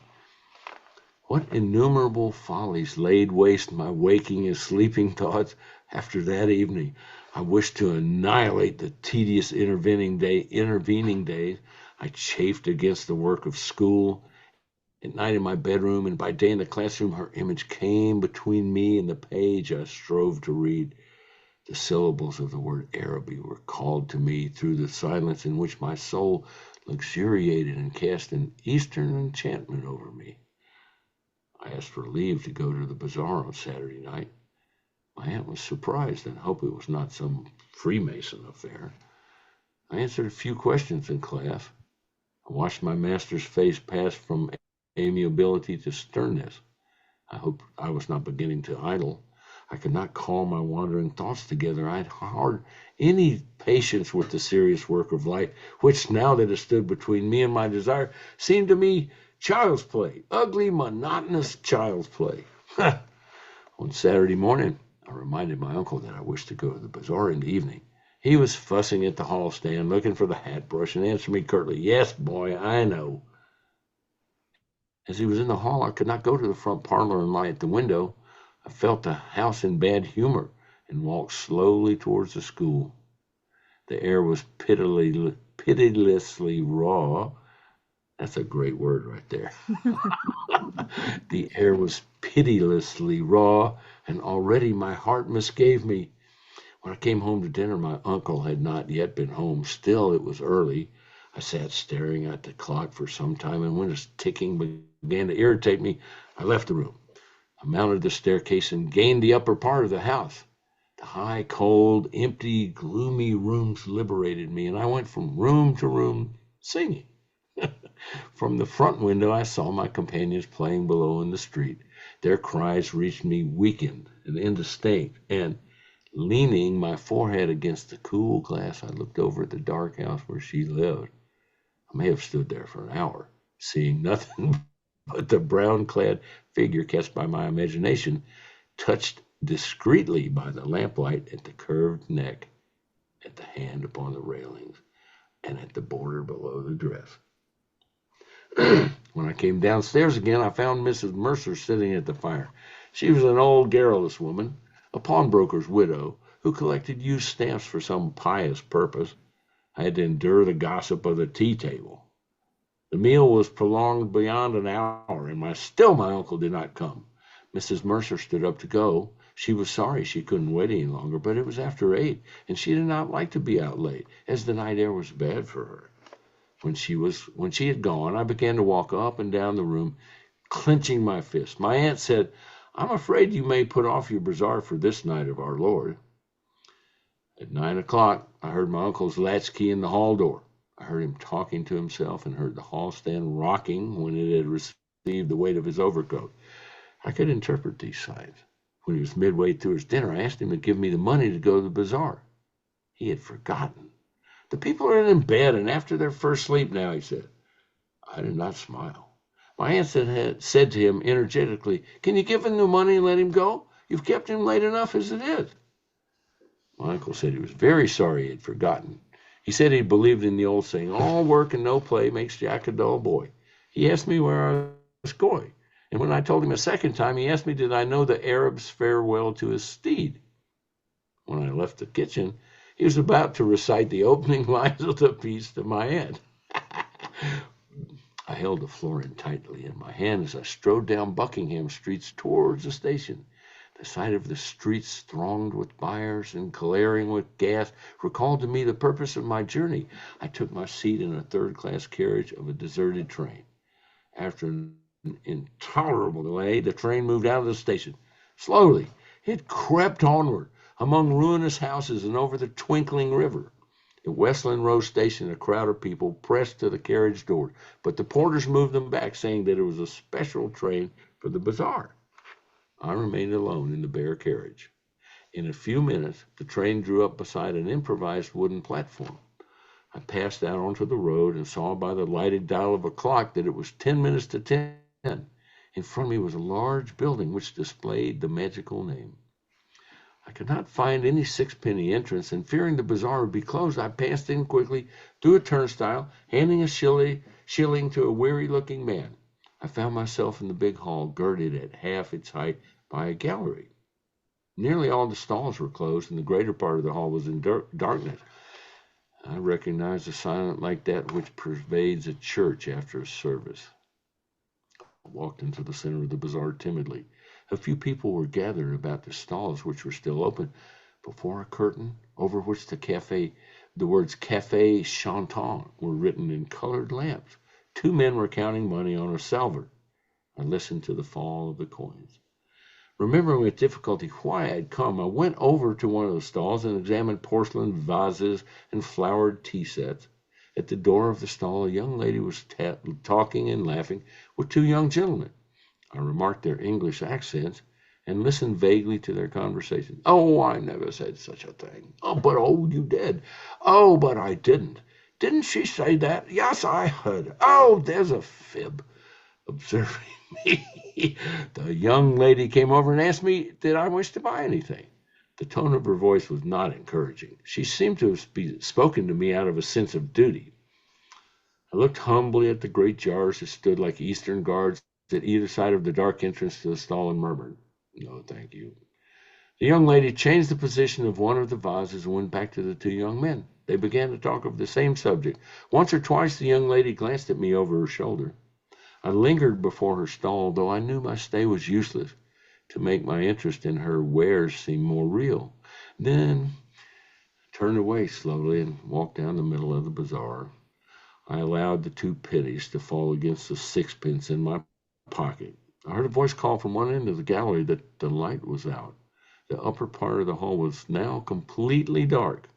What innumerable follies laid waste my waking and sleeping thoughts after that evening. I wished to annihilate the tedious intervening days. I chafed against the work of school. At night in my bedroom and by day in the classroom, her image came between me and the page I strove to read. The syllables of the word Araby were called to me through the silence in which my soul luxuriated and cast an Eastern enchantment over me. I asked for leave to go to the bazaar on Saturday night. My aunt was surprised and hoped it was not some Freemason affair. I answered a few questions in class. I watched my master's face pass from amiability to sternness. I hoped I was not beginning to idle. I could not call my wandering thoughts together. I had hardly any patience with the serious work of life, which, now that it stood between me and my desire, seemed to me child's play, ugly, monotonous child's play. On Saturday morning, I reminded my uncle that I wished to go to the bazaar in the evening. He was fussing at the hall stand, looking for the hat brush, and answered me curtly, "Yes, boy, I know." As he was in the hall, I could not go to the front parlor and lie at the window. I felt the house in bad humor and walked slowly towards the school. The air was pitilessly raw. That's a great word right there. The air was pitilessly raw, and already my heart misgave me. When I came home to dinner, my uncle had not yet been home. Still, it was early. I sat staring at the clock for some time, and when its ticking began to irritate me, I left the room. I mounted the staircase and gained the upper part of the house. The high, cold, empty, gloomy rooms liberated me, and I went from room to room singing. From the front window, I saw my companions playing below in the street. Their cries reached me weakened and indistinct, and leaning my forehead against the cool glass, I looked over at the dark house where she lived. I may have stood there for an hour, seeing nothing but the brown-clad figure cast by my imagination, touched discreetly by the lamplight at the curved neck, at the hand upon the railings, and at the border below the dress. When I came downstairs again, I found Mrs. Mercer sitting at the fire. She was an old, garrulous woman, a pawnbroker's widow, who collected used stamps for some pious purpose. I had to endure the gossip of the tea table. The meal was prolonged beyond an hour, and my uncle did not come. Mrs. Mercer stood up to go. She was sorry she couldn't wait any longer, but it was after 8, and she did not like to be out late, as the night air was bad for her. When she had gone, I began to walk up and down the room, clenching my fists. My aunt said, "I'm afraid you may put off your bazaar for this night of our Lord." At 9 o'clock, I heard my uncle's latchkey in the hall door. I heard him talking to himself and heard the hall stand rocking when it had received the weight of his overcoat. I could interpret these signs. When he was midway through his dinner, I asked him to give me the money to go to the bazaar. He had forgotten. "The people are in bed and after their first sleep now," he said. I did not smile. My aunt said to him energetically, "Can you give him the money and let him go? You've kept him late enough as it is." My uncle said he was very sorry he had forgotten. He said he believed in the old saying, "All work and no play makes Jack a dull boy." He asked me where I was going, and when I told him a second time, he asked me did I know the Arab's farewell to his steed. When I left the kitchen, he was about to recite the opening lines of the piece to my aunt. I held the florin tightly in my hand as I strode down Buckingham Street towards the station. The sight of the streets thronged with buyers and glaring with gas recalled to me the purpose of my journey. I took my seat in a third-class carriage of a deserted train. After an intolerable delay, the train moved out of the station. Slowly, it crept onward among ruinous houses and over the twinkling river. At Westland Row Station, a crowd of people pressed to the carriage door, but the porters moved them back, saying that it was a special train for the bazaar. I remained alone in the bare carriage. In a few minutes, the train drew up beside an improvised wooden platform. I passed out onto the road and saw by the lighted dial of a clock that it was 10 minutes to 10. In front of me was a large building which displayed the magical name. I could not find any sixpenny entrance, and fearing the bazaar would be closed, I passed in quickly through a turnstile, handing a shilling to a weary-looking man. I found myself in the big hall, girded at half its height by a gallery. Nearly all the stalls were closed, and the greater part of the hall was in darkness. I recognized a silence like that which pervades a church after a service. I walked into the center of the bazaar timidly. A few people were gathered about the stalls which were still open. Before a curtain, over which the words Café Chantant were written in colored lamps, two men were counting money on a salver. I listened to the fall of the coins. Remembering with difficulty why I had come, I went over to one of the stalls and examined porcelain vases and flowered tea sets. At the door of the stall, a young lady was talking and laughing with two young gentlemen. I remarked their English accents and listened vaguely to their conversation. "Oh, I never said such a thing." "Oh, you did." "Oh, but I didn't." "Didn't she say that?" "Yes, I heard." "Oh, there's a fib." Observing me, the young lady came over and asked me did I wish to buy anything. The tone of her voice was not encouraging. She seemed to have spoken to me out of a sense of duty. I looked humbly at the great jars that stood like Eastern guards at either side of the dark entrance to the stall and murmured, "No, thank you." The young lady changed the position of one of the vases and went back to the two young men. They began to talk of the same subject. Once or twice the young lady glanced at me over her shoulder. I lingered before her stall, though I knew my stay was useless to make my interest in her wares seem more real. Then I turned away slowly and walked down the middle of the bazaar. I allowed the 2 pennies to fall against the sixpence in my pocket. I heard a voice call from one end of the gallery that the light was out. The upper part of the hall was now completely dark.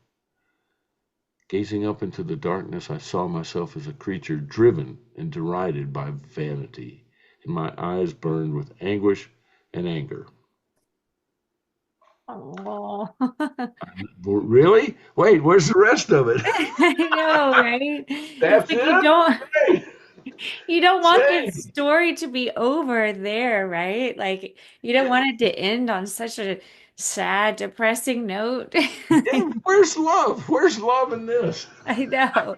Gazing up into the darkness, I saw myself as a creature driven and derided by vanity, and my eyes burned with anguish and anger. Oh, Really? Wait, where's the rest of it? I know, right? It's That's like it? Hey, you don't want say, this story to be over there, right? Like you don't want it to end on such a sad, depressing note. yeah, where's love? Where's love in this? I know.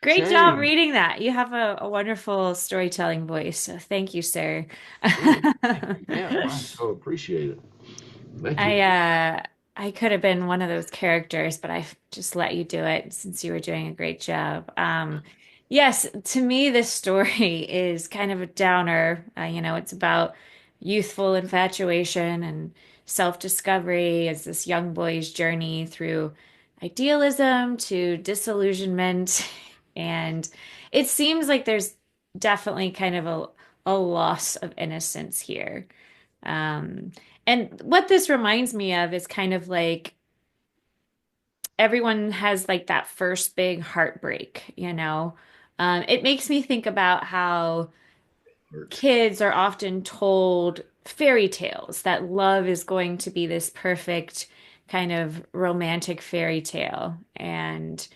Great job Shame. reading that. You have a wonderful storytelling voice. So thank you, sir. Oh, thank you. Yeah, I so appreciate it. Thank you. I uh I could have been one of those characters, but I just let you do it since you were doing a great job. Yes, to me this story is kind of a downer. It's about youthful infatuation and self-discovery as this young boy's journey through idealism to disillusionment. And it seems like there's definitely kind of a loss of innocence here. Um, and what this reminds me of is kind of like everyone has like that first big heartbreak, you know? It makes me think about how Hurts. kids are often told fairy tales that love is going to be this perfect kind of romantic fairy tale, and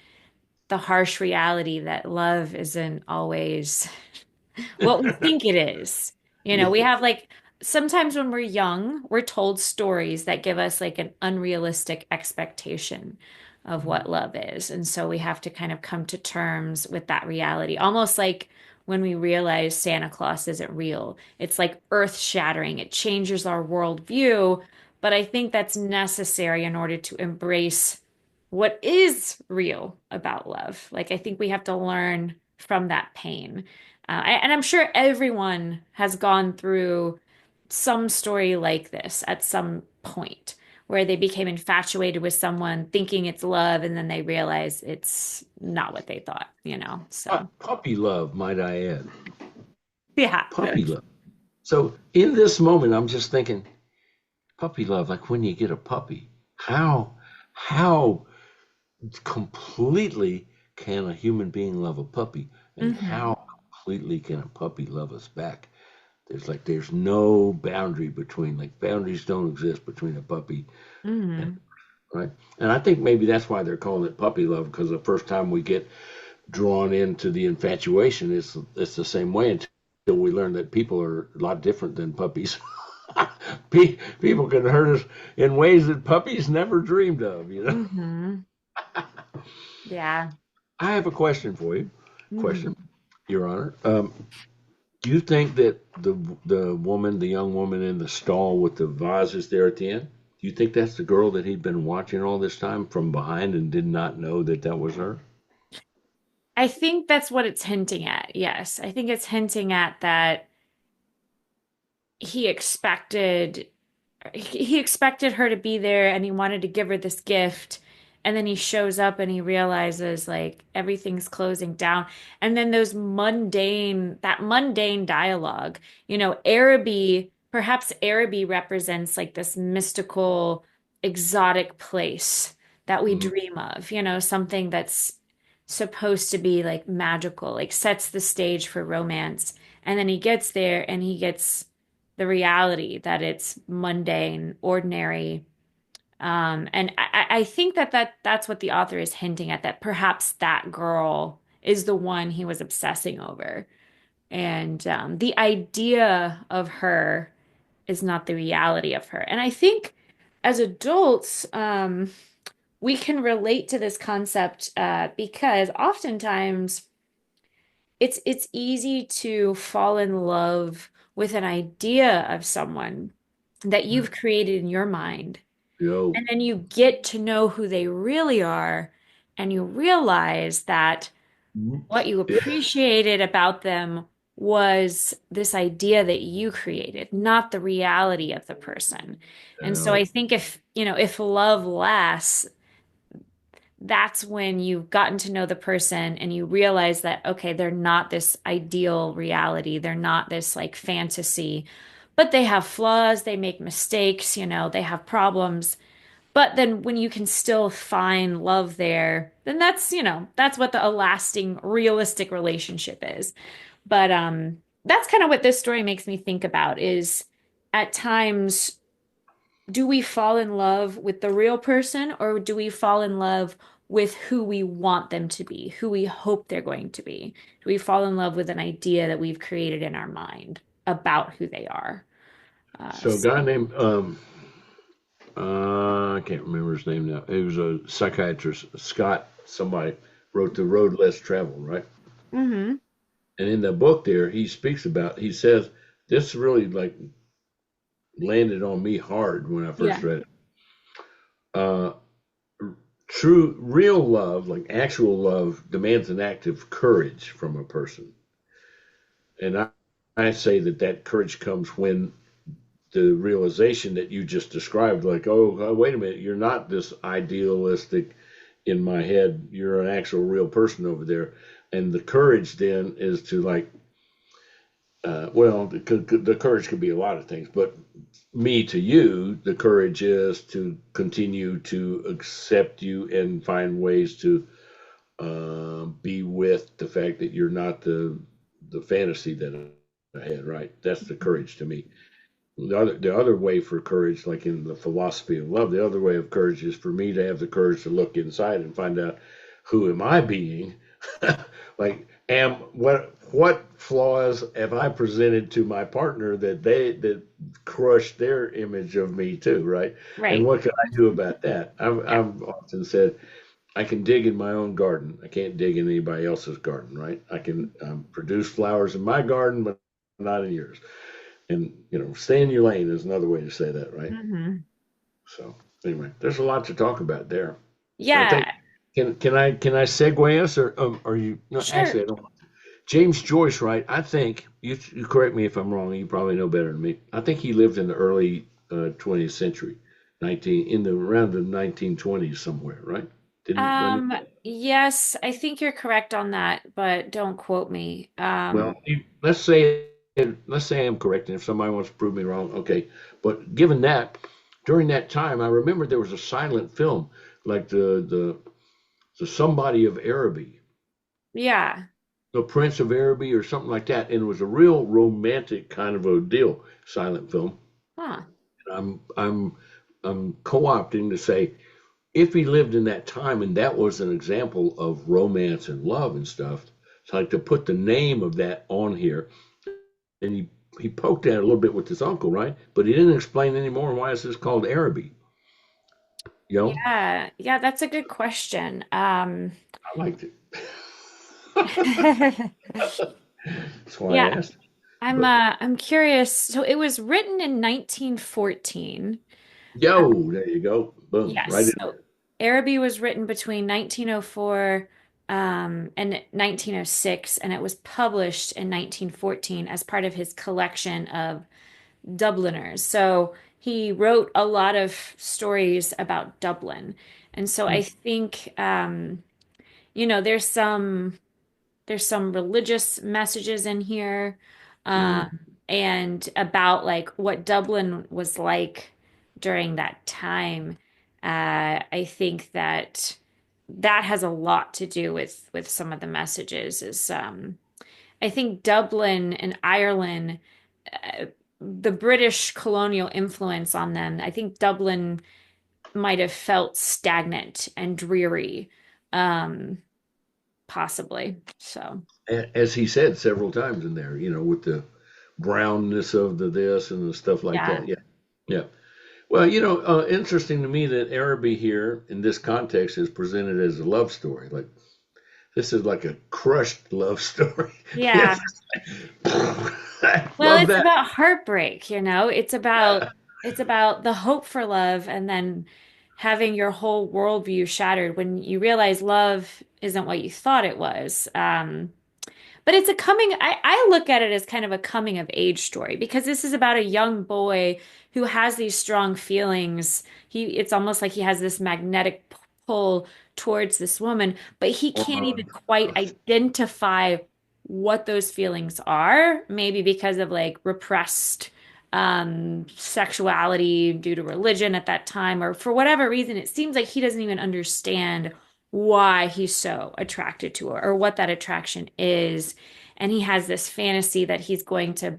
the harsh reality that love isn't always what we think it is. We Yeah. have like sometimes when we're young, we're told stories that give us like an unrealistic expectation of what love is. And so we have to kind of come to terms with that reality, almost like when we realize Santa Claus isn't real. It's like earth shattering, it changes our worldview. But I think that's necessary in order to embrace what is real about love. Like, I think we have to learn from that pain. And I'm sure everyone has gone through some story like this at some point where they became infatuated with someone thinking it's love and then they realize it's not what they thought, you know? So, Puppy love, might I add. yeah. Puppy love. So in this moment, I'm just thinking, puppy love, like when you get a puppy, how completely can a human being love a puppy, and Hmm. how completely can a puppy love us back? There's no boundary between, like, boundaries don't exist between a puppy and, Hmm. right. And I think maybe that's why they're calling it puppy love, because the first time we get drawn into the infatuation, it's the same way until we learn that people are a lot different than puppies. People can hurt us in ways that puppies never dreamed of, you know. Hmm. Yeah. I have a question for you. Hmm. Question, Your Honor. Do you think that the young woman in the stall with the vases there at the end, do you think that's the girl that he'd been watching all this time from behind and did not know that that was her? I think that's what it's hinting at. Yes. I think it's hinting at that he expected he expected her to be there and he wanted to give her this gift, and then he shows up and he realizes like everything's closing down, and then that mundane dialogue, perhaps Araby represents like this mystical exotic place that we Mhm. dream of, something that's supposed to be like magical, like sets the stage for romance, and then he gets there and he gets the reality that it's mundane, ordinary. And I think that's what the author is hinting at, that perhaps that girl is the one he was obsessing over. And the idea of her is not the reality of her. And I think as adults, we can relate to this concept because oftentimes it's easy to fall in love with an idea of someone that you've created in your mind. Yo. And then you get to know who they really are, and you realize that Mhm. what you Yeah. appreciated about them was this idea that you created, not the reality of the person. And so I Oh, think if love lasts, that's when you've gotten to know the person and you realize that, okay, they're not this ideal reality. They're not this like fantasy, but they have flaws, they make mistakes, they have problems. But then when you can still find love there, then that's what a lasting, realistic relationship is. But that's kind of what this story makes me think about is at times do we fall in love with the real person, or do we fall in love with who we want them to be, who we hope they're going to be? Do we fall in love with an idea that we've created in our mind about who they are? so a guy named I can't remember his name now. He was a psychiatrist, Scott. Somebody wrote The Road Less Traveled, right? Mm-hmm. And in the book there, he speaks about. He says this really like landed on me hard when I first Yeah. read it. Uh, True, real love, like actual love, demands an act of courage from a person. And I say that that courage comes when the realization that you just described, like, oh, wait a minute, you're not this idealistic in my head, you're an actual real person over there. And the courage then is to, like, well, the courage could be a lot of things, but me to you, the courage is to continue to accept you and find ways to be with the fact that you're not the fantasy that I had, right? That's the courage to me. The other way for courage, like in the philosophy of love, the other way of courage is for me to have the courage to look inside and find out who am I being, like am what flaws have I presented to my partner that crushed their image of me too, right? And Right. what can I do about that? Yeah. I've often said I can dig in my own garden. I can't dig in anybody else's garden, right? I can produce flowers in my garden, but not in yours. And stay in your lane is another way to say that, right? Hmm. So anyway, there's a lot to talk about there. I think Yeah. can I segue us or you? No, Sure. actually, I don't. James Joyce, right? I think you correct me if I'm wrong. You probably know better than me. I think he lived in the early 20th century. 19 in the around the 1920s somewhere, right? Didn't when Um, yes, I think you're correct on that, but don't quote me. well, let's say I'm correct, and if somebody wants to prove me wrong, okay. But given that, during that time, I remember there was a silent film like the Somebody of Araby, Yeah. the Prince of Araby, or something like that, and it was a real romantic kind of a deal, silent film. Huh. I'm co-opting to say if he lived in that time and that was an example of romance and love and stuff, it's like to put the name of that on here. And he poked at it a little bit with his uncle, right? But he didn't explain any more why is this called Araby. You know, Yeah. Yeah, that's a good question. I liked it. That's why I Yeah, asked. But I'm curious. So it was written in 1914. yo, there you go. Boom, right Yes. in So there. Araby was written between 1904 and 1906, and it was published in 1914 as part of his collection of Dubliners. So he wrote a lot of stories about Dublin. And so I think there's some religious messages in here, um, Mm-hmm. and about like what Dublin was like during that time. I think that has a lot to do with some of the messages. I think Dublin and Ireland, uh, the British colonial influence on them. I think Dublin might have felt stagnant and dreary, um, possibly. So. As he said several times in there, with the brownness of the this and the stuff like Yeah. that. Yeah, yeah. Well, interesting to me that Araby here in this context is presented as a love story. Like this is like a crushed love story. Yeah. Yes, I Well, love it's that. about heartbreak, you know? It's about the hope for love and then having your whole worldview shattered when you realize love isn't what you thought it was. But it's I look at it as kind of a coming of age story because this is about a young boy who has these strong feelings. It's almost like he has this magnetic pull towards this woman, but he can't Oh, even quite identify what those feelings are, maybe because of like repressed sexuality due to religion at that time, or for whatever reason, it seems like he doesn't even understand why he's so attracted to her or what that attraction is. And he has this fantasy that he's going to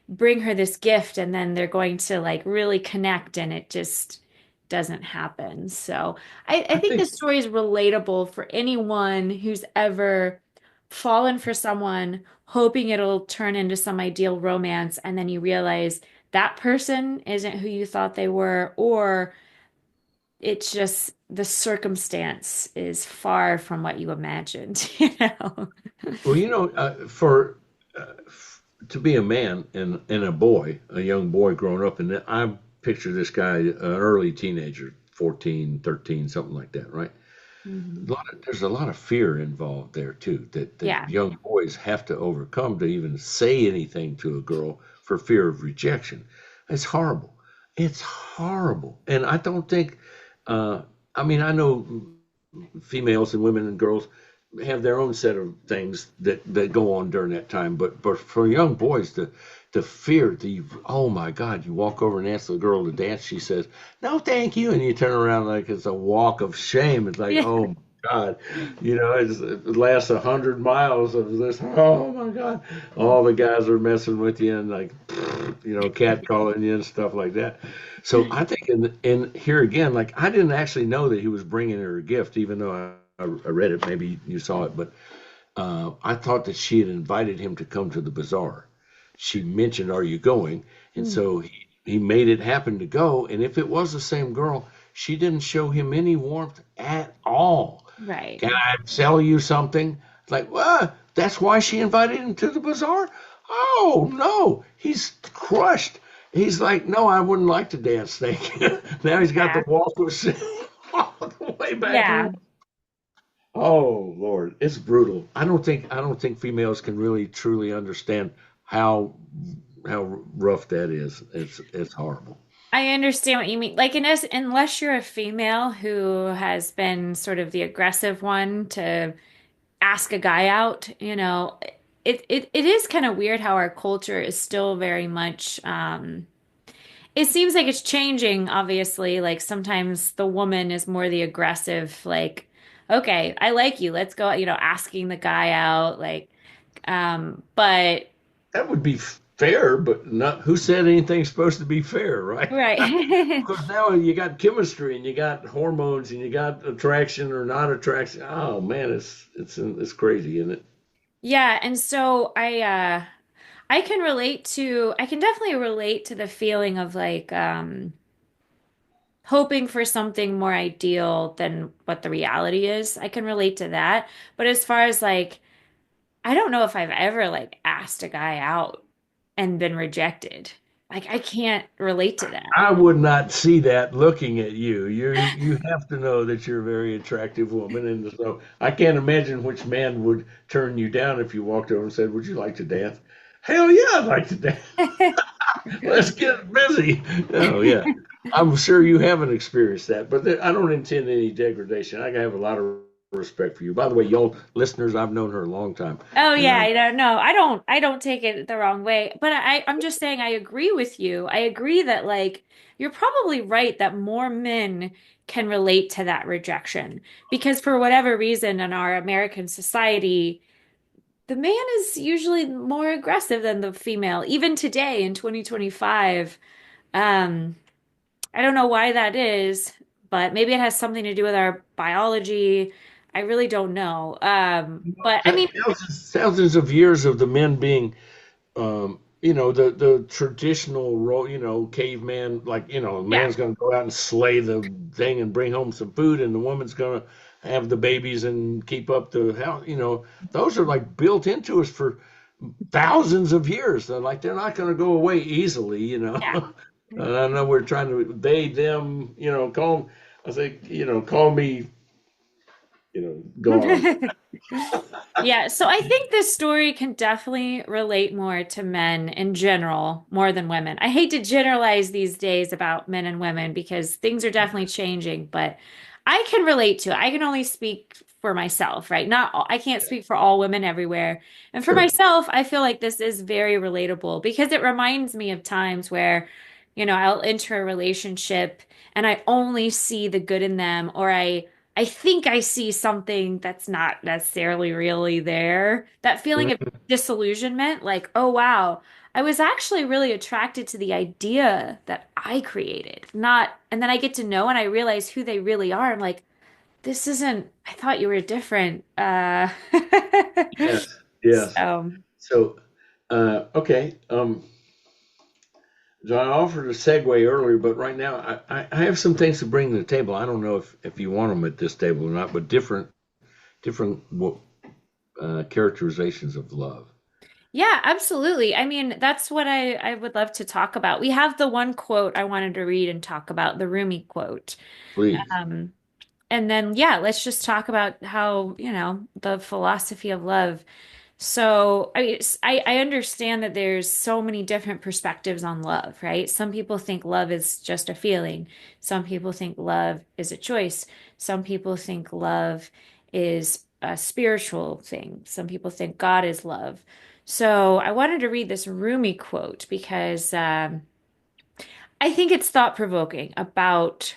bring her this gift and then they're going to like really connect, and it just doesn't happen. So I I think think this story is relatable for anyone who's ever fallen for someone, hoping it'll turn into some ideal romance, and then you realize that person isn't who you thought they were, or it's just the circumstance is far from what you imagined, you know? well, for to be a man and a boy, a young boy growing up, and I picture this guy, an early teenager, 14, 13, something like that, right? Mhm. There's a lot of fear involved there too that Yeah. young boys have to overcome to even say anything to a girl for fear of rejection. It's horrible. It's horrible. And I don't think, uh, I mean, I know females and women and girls have their own set of things that go on during that time, but for young boys, the fear, oh my God, you walk over and ask the girl to dance, she says, no, thank you. And you turn around like it's a walk of shame. It's like, Yeah. oh my God, it lasts 100 miles of this. Oh my God, all the guys are messing with you and like, cat calling you and stuff like that. So I think in here again, like I didn't actually know that he was bringing her a gift, even though I read it. Maybe you saw it, but I thought that she had invited him to come to the bazaar. She mentioned, "Are you going?" And Mm. so he made it happen to go. And if it was the same girl, she didn't show him any warmth at all. Right. Can I sell you something? It's like, well, that's why she invited him to the bazaar. Oh no, he's crushed. He's like, no, I wouldn't like to dance. Thank you. Now he's got the Yeah. walk of shame all the way back home. Yeah. Oh Lord, it's brutal. I don't think females can really truly understand how how rough that is. It's horrible. I understand what you mean. Like, unless you're a female who has been sort of the aggressive one to ask a guy out, it is kind of weird how our culture is still very much, it seems like it's changing, obviously. Like sometimes the woman is more the aggressive, like, okay, I like you, let's go, asking the guy out, like, but That would be fair, but not who said anything's supposed to be fair, right? right. Because now you got chemistry and you got hormones and you got attraction or not attraction. Oh man, it's crazy, isn't it? Yeah, and so I can definitely relate to the feeling of like hoping for something more ideal than what the reality is. I can relate to that. But as far as like, I don't know if I've ever like asked a guy out and been rejected. Like I can't relate to that. I would not see that looking at you. You have to know that you're a very attractive woman, and so I can't imagine which man would turn you down if you walked over and said, "Would you like to dance?" Hell yeah, I'd like to dance. Let's get busy. Oh yeah, I'm sure you haven't experienced that, but I don't intend any degradation. I have a lot of respect for you. By the way, y'all listeners, I've known her a long time, Oh and yeah, I don't know. I don't take it the wrong way. But I'm just saying I agree with you. I agree that like you're probably right that more men can relate to that rejection because for whatever reason in our American society, the man is usually more aggressive than the female, even today in 2025. Um, I don't know why that is, but maybe it has something to do with our biology. I really don't know. But I mean, thousands of years of the men being the traditional role, caveman, like, a yeah, man's going to go out and slay the thing and bring home some food, and the woman's going to have the babies and keep up the house. Those are like built into us for thousands of years. They're not going to go away easily. yeah. And I know we're trying to they, them, call 'em- I think, call me, go on. Yeah, so I think this story can definitely relate more to men in general, more than women. I hate to generalize these days about men and women because things are definitely changing, but I can relate to it. I can only speak for myself, right? I can't speak for all women everywhere. And for Sure. myself, I feel like this is very relatable because it reminds me of times where, I'll enter a relationship and I only see the good in them, or I think I see something that's not necessarily really there. That feeling of disillusionment, like, oh wow, I was actually really attracted to the idea that I created, not, and then I get to know and I realize who they really are. I'm like, this isn't, I thought you were different. Yes. Yes. So So, okay. So I offered a segue earlier, but right now I have some things to bring to the table. I don't know if you want them at this table or not, but different characterizations of love. yeah, absolutely. I mean, that's what I would love to talk about. We have the one quote I wanted to read and talk about, the Rumi quote. Please. Um, And then, yeah, let's just talk about how, the philosophy of love. So, I mean, I understand that there's so many different perspectives on love, right? Some people think love is just a feeling. Some people think love is a choice. Some people think love is a spiritual thing. Some people think God is love. So, I wanted to read this Rumi quote because I think it's thought-provoking about,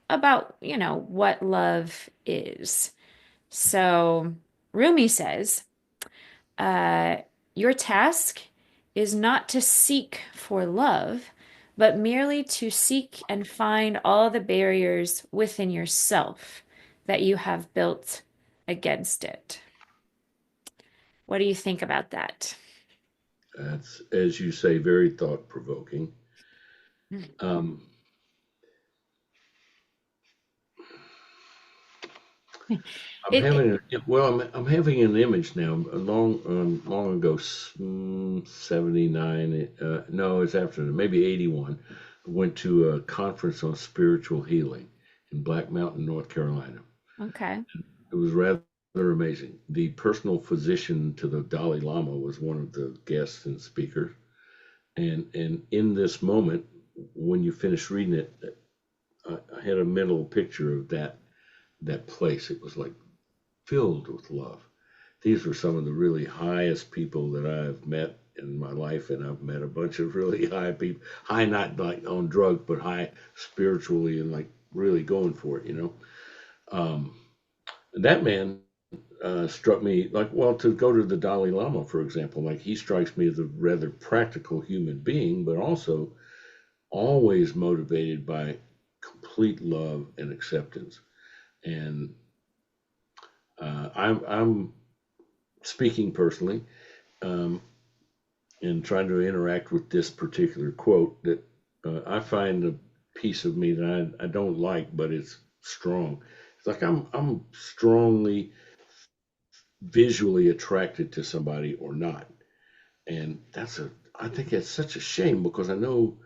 what love is. So Rumi says, uh, your task is not to seek for love, but merely to seek and find all the barriers within yourself that you have built against it. What do you think about that? That's, as you say, very thought provoking. Um, I'm It, having I'm having an image now. Long ago, 79. No, it's after maybe 81. I went to a conference on spiritual healing in Black Mountain, North Carolina. okay. It was rather amazing. The personal physician to the Dalai Lama was one of the guests and speakers. And in this moment, when you finish reading it, I had a mental picture of that place. It was like filled with love. These were some of the really highest people that I've met in my life, and I've met a bunch of really high people, high not like on drugs, but high spiritually and like really going for it, you know. And that man struck me like, well, to go to the Dalai Lama, for example, like he strikes me as a rather practical human being, but also always motivated by complete love and acceptance. And I'm speaking personally, um, and trying to interact with this particular quote that I find a piece of me that I don't like, but it's strong. It's like I'm strongly visually attracted to somebody or not, and I think that's such a shame because I know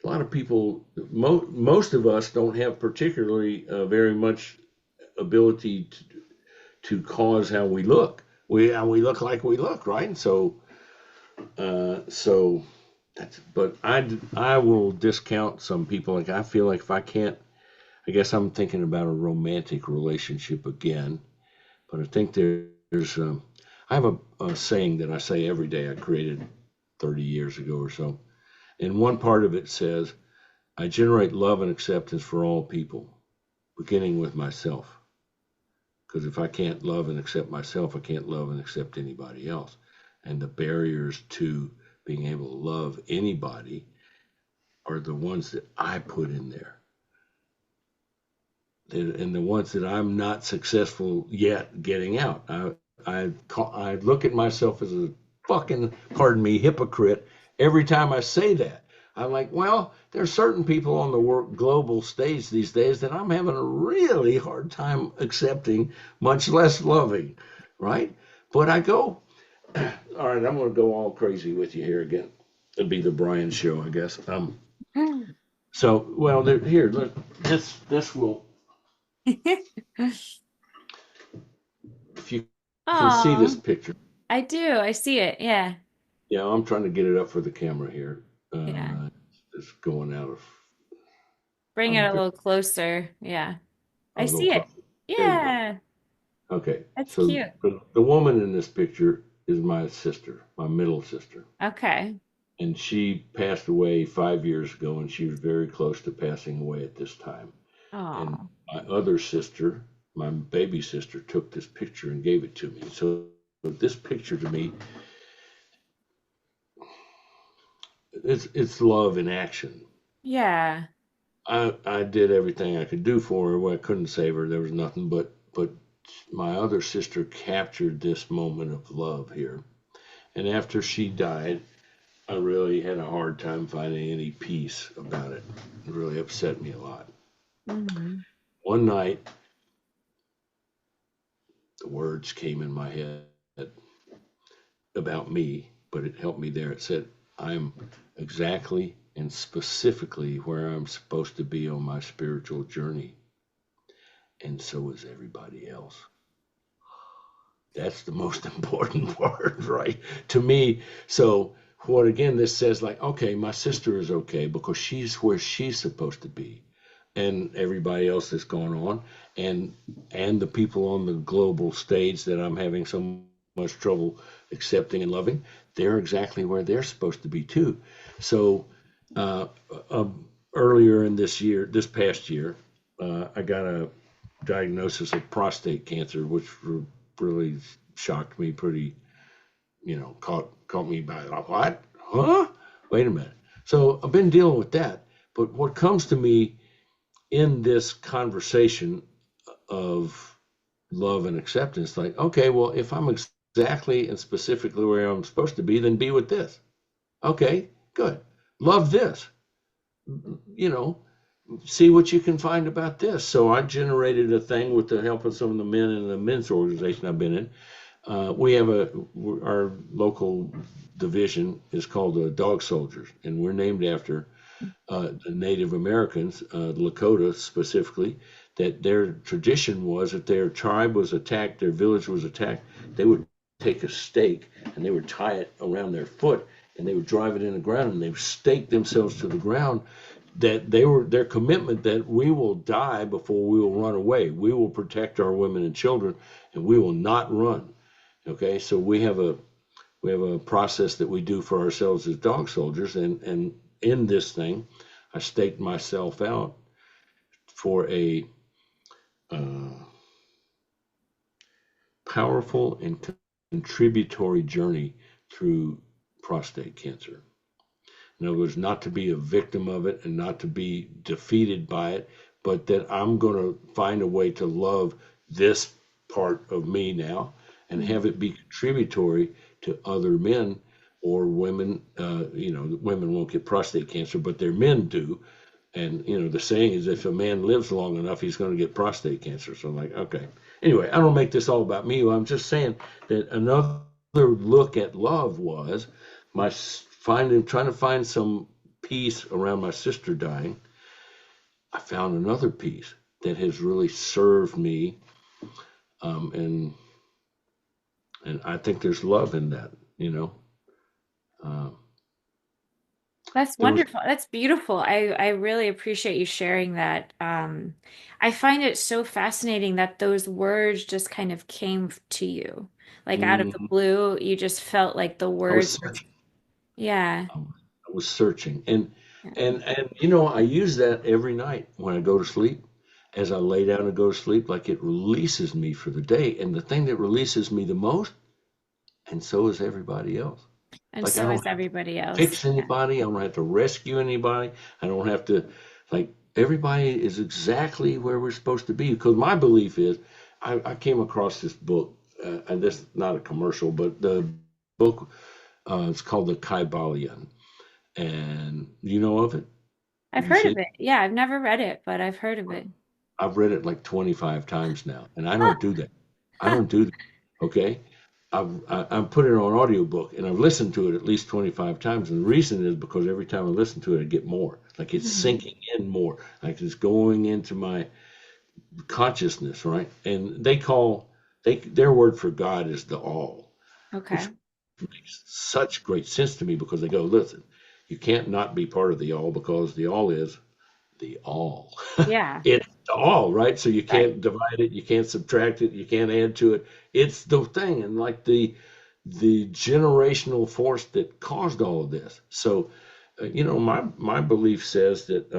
a lot of people, most of us don't have particularly very much ability to cause how we look. We look like we look, right? And so but I will discount some people. Like I feel like if I can't, I guess I'm thinking about a romantic relationship again. But I think there's I have a saying that I say every day. I created 30 years ago or so, and one part of it says, "I generate love and acceptance for all people, beginning with myself." Because if I can't love and accept myself, I can't love and accept anybody else. And the barriers to being able to love anybody are the ones that I put in there. And the ones that I'm not successful yet getting out. I look at myself as a fucking, pardon me, hypocrite every time I say that. I'm like, well, there's certain people on the global stage these days that I'm having a really hard time accepting, much less loving, right? But I go, all right, I'm going to go all crazy with you here again. It'd be the Brian show, I guess. So, well, here, look, this will, if you can see this Oh, picture. I do. I see it. Yeah. Yeah, I'm trying to get it up for the camera here. Yeah. It's going out of, Bring it I'm a little closer. Yeah. a I little see it. close. There you go. Yeah. Okay, That's so cute. the woman in this picture is my sister, my middle sister. Okay. And she passed away 5 years ago, and she was very close to passing away at this time. And Oh. my other sister, my baby sister, took this picture and gave it to me. So this picture to me, it's love in action. Yeah. I did everything I could do for her. Well, I couldn't save her. There was nothing, but my other sister captured this moment of love here. And after she died, I really had a hard time finding any peace about it. It really upset me a lot. Hmm. One night, the words came in my head about me, but it helped me there. It said, I'm exactly and specifically where I'm supposed to be on my spiritual journey, and so is everybody else. That's the most important part, right? To me. So, what again, this says, like, okay, my sister is okay because she's where she's supposed to be. And everybody else that's going on, and the people on the global stage that I'm having so much trouble accepting and loving, they're exactly where they're supposed to be too. So, uh, uh, earlier in this past year, I got a diagnosis of prostate cancer, which really shocked me pretty, caught me by like, what? Huh? Wait a minute. So I've been dealing with that. But what comes to me in this conversation of love and acceptance, like, okay, well, if I'm exactly and specifically where I'm supposed to be, then be with this. Okay, good. Love this. You know, see what you can find about this. So I generated a thing with the help of some of the men in the men's organization I've been in. We have our local division is called the Dog Soldiers, and we're named after the Native Americans, Lakota specifically, that their tradition was if their tribe was attacked, their village was attacked, they would take a stake and they would tie it around their foot and they would drive it in the ground and they would stake themselves to the ground that they were their commitment that we will die before we will run away. We will protect our women and children, and we will not run. Okay, so we have a process that we do for ourselves as dog soldiers, and in this thing, I staked myself out for a uh, powerful and contributory journey through prostate cancer. In other words, not to be a victim of it and not to be defeated by it, but that I'm going to find a way to love this part of me now and have it be contributory to other men or women. Women won't get prostate cancer, but their men do. And, the saying is if a man lives long enough, he's going to get prostate cancer. So I'm like, okay. Anyway, I don't make this all about me. I'm just saying that another look at love was trying to find some peace around my sister dying. I found another piece that has really served me, and I think there's love in that. Um, That's there was. wonderful. That's beautiful. I really appreciate you sharing that. I find it so fascinating that those words just kind of came to you, like out of the Mhm. blue. You just felt like the I was words were, searching. yeah. I was searching, and Yeah. and and I use that every night when I go to sleep. As I lay down and go to sleep, like it releases me for the day. And the thing that releases me the most, and so is everybody else. And Like I so don't is have to everybody else. fix Yeah. anybody. I don't have to rescue anybody. I don't have to, like, everybody is exactly where we're supposed to be. Because my belief is, I came across this book, and this is not a commercial, but the book, it's called the Kybalion. And you know of it? I've Have you heard seen of it? it. Yeah, I've never read it, but I've heard of it. I've read it like 25 times now, and I don't do that. I don't do that. Okay. I've put it on audiobook and I've listened to it at least 25 times. And the reason is because every time I listen to it, I get more. Like it's Mhm. sinking in more. Like it's going into my consciousness, right? And their word for God is the all, which Okay. makes such great sense to me because they go, listen, you can't not be part of the all because the all is the all. Yeah. It's the all, right? So you Right. can't divide it, you can't subtract it, you can't add to it. It's the thing, and like the generational force that caused all of this. So, my belief says that,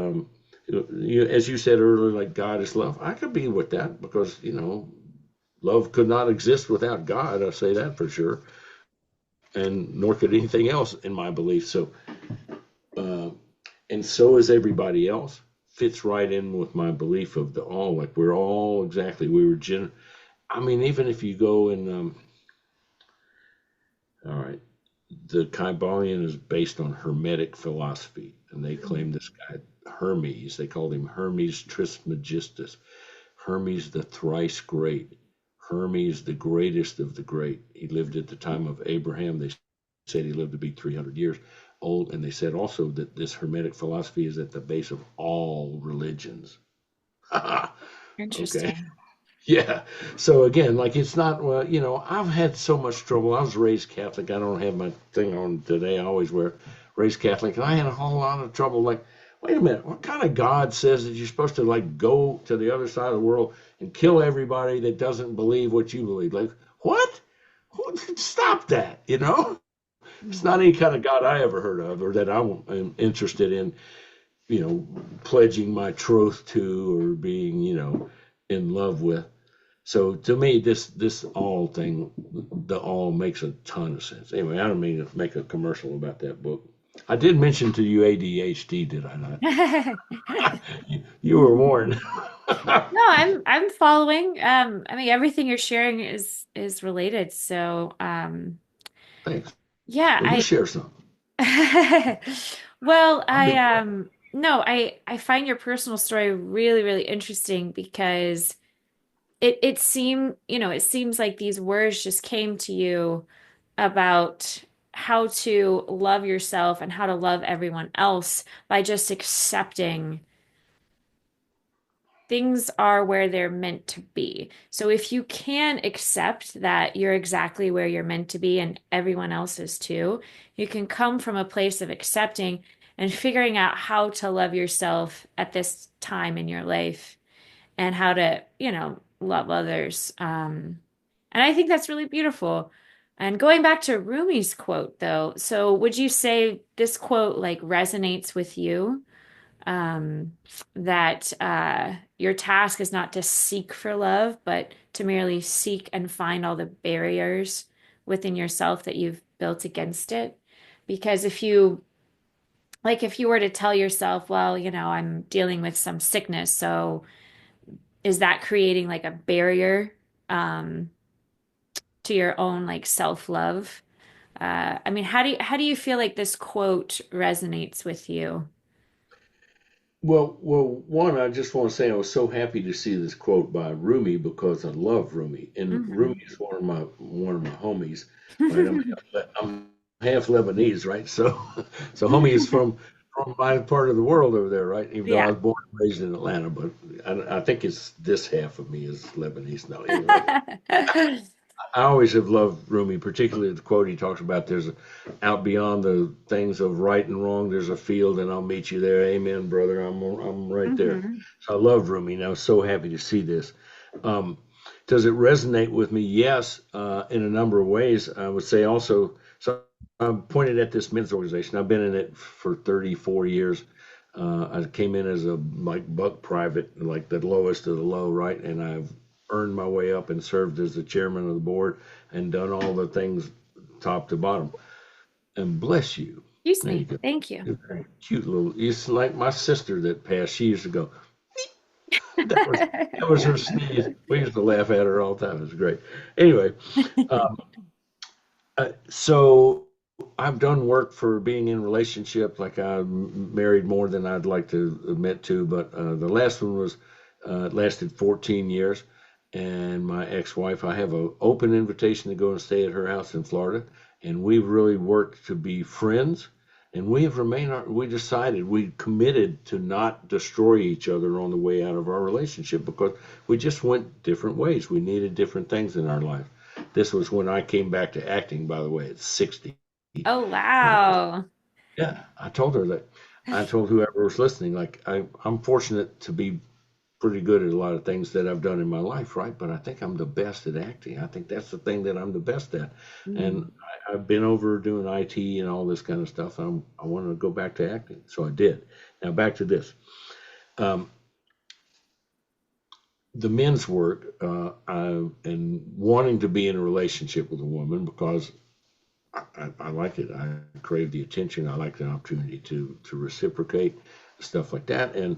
as you said earlier, like God is love. I could be with that because love could not exist without God. I say that for sure, and nor could anything else in my belief. So, uh, and so is everybody else. Fits right in with my belief of the all. Like we're all exactly. I mean, even if you go and all right, the Kybalion is based on Hermetic philosophy, and they claim this guy Hermes. They called him Hermes Trismegistus. Hermes the thrice great. Hermes the greatest of the great. He lived at the time of Abraham. They said he lived to be 300 years old, and they said also that this Hermetic philosophy is at the base of all religions. Okay. Interesting. Yeah. So again, like it's not, well, I've had so much trouble. I was raised Catholic. I don't have my thing on today. I always wear raised Catholic. And I had a whole lot of trouble. Like, wait a minute, what kind of God says that you're supposed to like go to the other side of the world and kill everybody that doesn't believe what you believe? Like, what? Stop that, It's not Mhm. any kind of God I ever heard of or that I'm interested in, pledging my troth to or being, in love with. So to me, this all thing, the all makes a ton of sense. Anyway, I don't mean to make a commercial about that book. I did mention to you ADHD, did I not? You were warned. No, I'm following. I mean everything you're sharing is related. So, Thanks. yeah, Well, you share some. well, I'll be I quiet. no, I find your personal story really, really interesting because it seems like these words just came to you about how to love yourself and how to love everyone else by just accepting things are where they're meant to be. So if you can accept that you're exactly where you're meant to be and everyone else is too, you can come from a place of accepting and figuring out how to love yourself at this time in your life and how to, love others. And I think that's really beautiful. And going back to Rumi's quote, though, so would you say this quote like resonates with you? Um, that your task is not to seek for love, but to merely seek and find all the barriers within yourself that you've built against it. Because if you were to tell yourself, well, I'm dealing with some sickness, so is that creating like a barrier um, to your own like self-love? I mean, how do you feel like this quote resonates with you? Well, one, I just want to say I was so happy to see this quote by Rumi because I love Rumi, and Rumi Hmm. is one of my homies, right? I'm half Lebanese, right? So, so homie is from my part of the world over there, right? Even though I Yeah. was born and raised in Atlanta, but I think it's this half of me is Lebanese now. Anyway, I always have loved Rumi, particularly the quote he talks about. There's out beyond the things of right and wrong. There's a field, and I'll meet you there. Amen, brother. I'm right there. Hmm. So I love Rumi, and I was so happy to see this. Um, does it resonate with me? Yes, in a number of ways. I would say also. So I'm pointed at this men's organization. I've been in it for 34 years. I came in as a like buck private, like the lowest of the low, right? And I've earned my way up and served as the chairman of the board and done all the things top to bottom. And bless you. Excuse There you me. go. Thank you. You're very cute little. It's like my sister that passed. She used to go. That was her sneeze. We used to laugh at her all the time. It was great. Anyway, um, so I've done work for being in relationships. Like I married more than I'd like to admit to, but the last one was lasted 14 years. And my ex-wife, I have an open invitation to go and stay at her house in Florida, and we've really worked to be friends. And we have remained. We decided, we committed to not destroy each other on the way out of our relationship because we just went different ways. We needed different things in our life. This was when I came back to acting, by the way, at 60. Oh, And wow. yeah, I told her that. I told whoever was listening, like, I'm fortunate to be pretty good at a lot of things that I've done in my life, right? But I think I'm the best at acting. I think that's the thing that I'm the best at. And Mm. I've been over doing IT and all this kind of stuff. I wanted to go back to acting. So I did. Now back to this. Um, the men's work, and wanting to be in a relationship with a woman because I like it. I crave the attention. I like the opportunity to reciprocate, stuff like that. And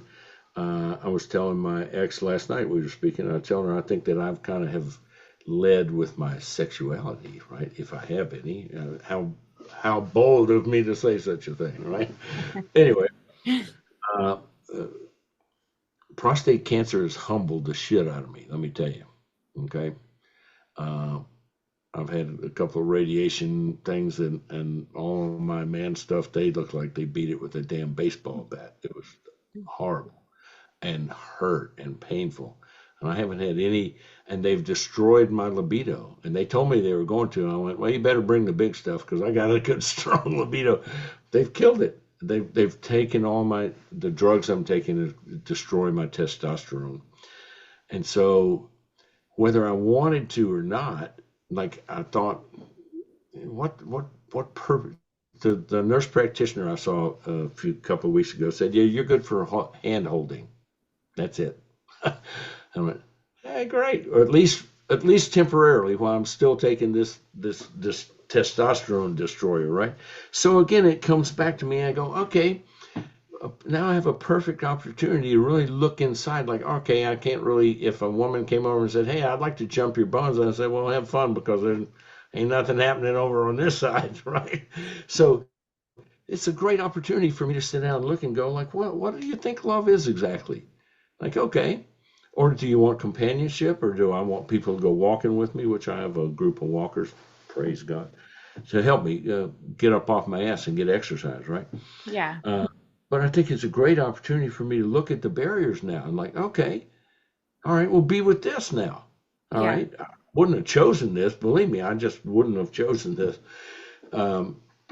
I was telling my ex last night, we were speaking, I was telling her I think that I've kind of have led with my sexuality, right? If I have any. How bold of me to say such a thing, right? Anyway, uh, uh, prostate cancer has humbled the shit out of me. Let me tell you. Okay. Uh, I've had a couple of radiation things, and all of my man stuff, they look like they beat it with a damn baseball bat. It was horrible and hurt and painful. And I haven't had any, and they've destroyed my libido. And they told me they were going to. And I went, well, you better bring the big stuff because I got a good, strong libido. They've killed it. They've taken all the drugs I'm taking to destroy my testosterone. And so whether I wanted to or not, like I thought, what purpose? The nurse practitioner I saw a couple of weeks ago said, "Yeah, you're good for hand holding. That's it." I went, "Hey, great, or at least temporarily while I'm still taking this testosterone destroyer, right?" So again, it comes back to me. I go, "Okay, now I have a perfect opportunity to really look inside. Like, okay, I can't really. If a woman came over and said, 'Hey, I'd like to jump your bones,' I say, 'Well, have fun because there ain't nothing happening over on this side,' right?" So it's a great opportunity for me to sit down and look and go, like, what do you think love is exactly? Like, okay, or do you want companionship, or do I want people to go walking with me, which I have a group of walkers, praise God, to help me get up off my ass and get exercise, right? Yeah. Uh, but I think it's a great opportunity for me to look at the barriers now and like, okay, all right, we'll be with this now. All Yeah. right. I wouldn't have chosen this. Believe me, I just wouldn't have chosen this.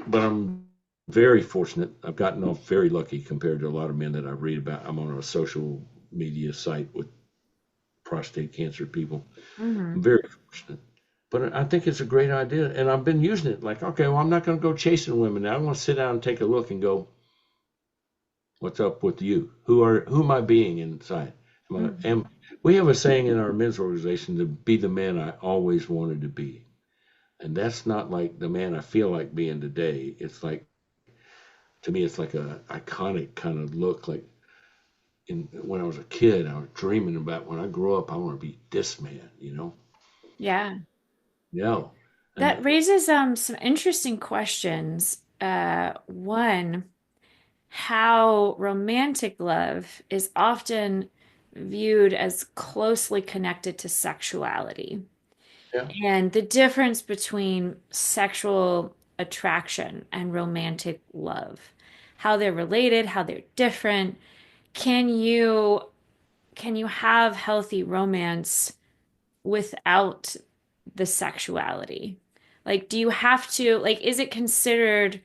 But I'm very fortunate. I've gotten off very lucky compared to a lot of men that I read about. I'm on a social media site with prostate cancer people. I'm Hmm. very fortunate. But I think it's a great idea. And I've been using it like, okay, well, I'm not going to go chasing women now. I'm going to sit down and take a look and go, what's up with you? Who am I being inside? Hmm. We have a saying in our men's organization to be the man I always wanted to be. And that's not like the man I feel like being today. It's like, to me, it's like a iconic kind of look. Like when I was a kid, I was dreaming about when I grow up, I want to be this man, you know? Yeah. Yeah. And That raises some interesting questions. One, how romantic love is often viewed as closely connected to sexuality, yeah, and the difference between sexual attraction and romantic love, how they're related, how they're different. Can you can you have healthy romance without the sexuality? Like, do you have to, like, is it considered,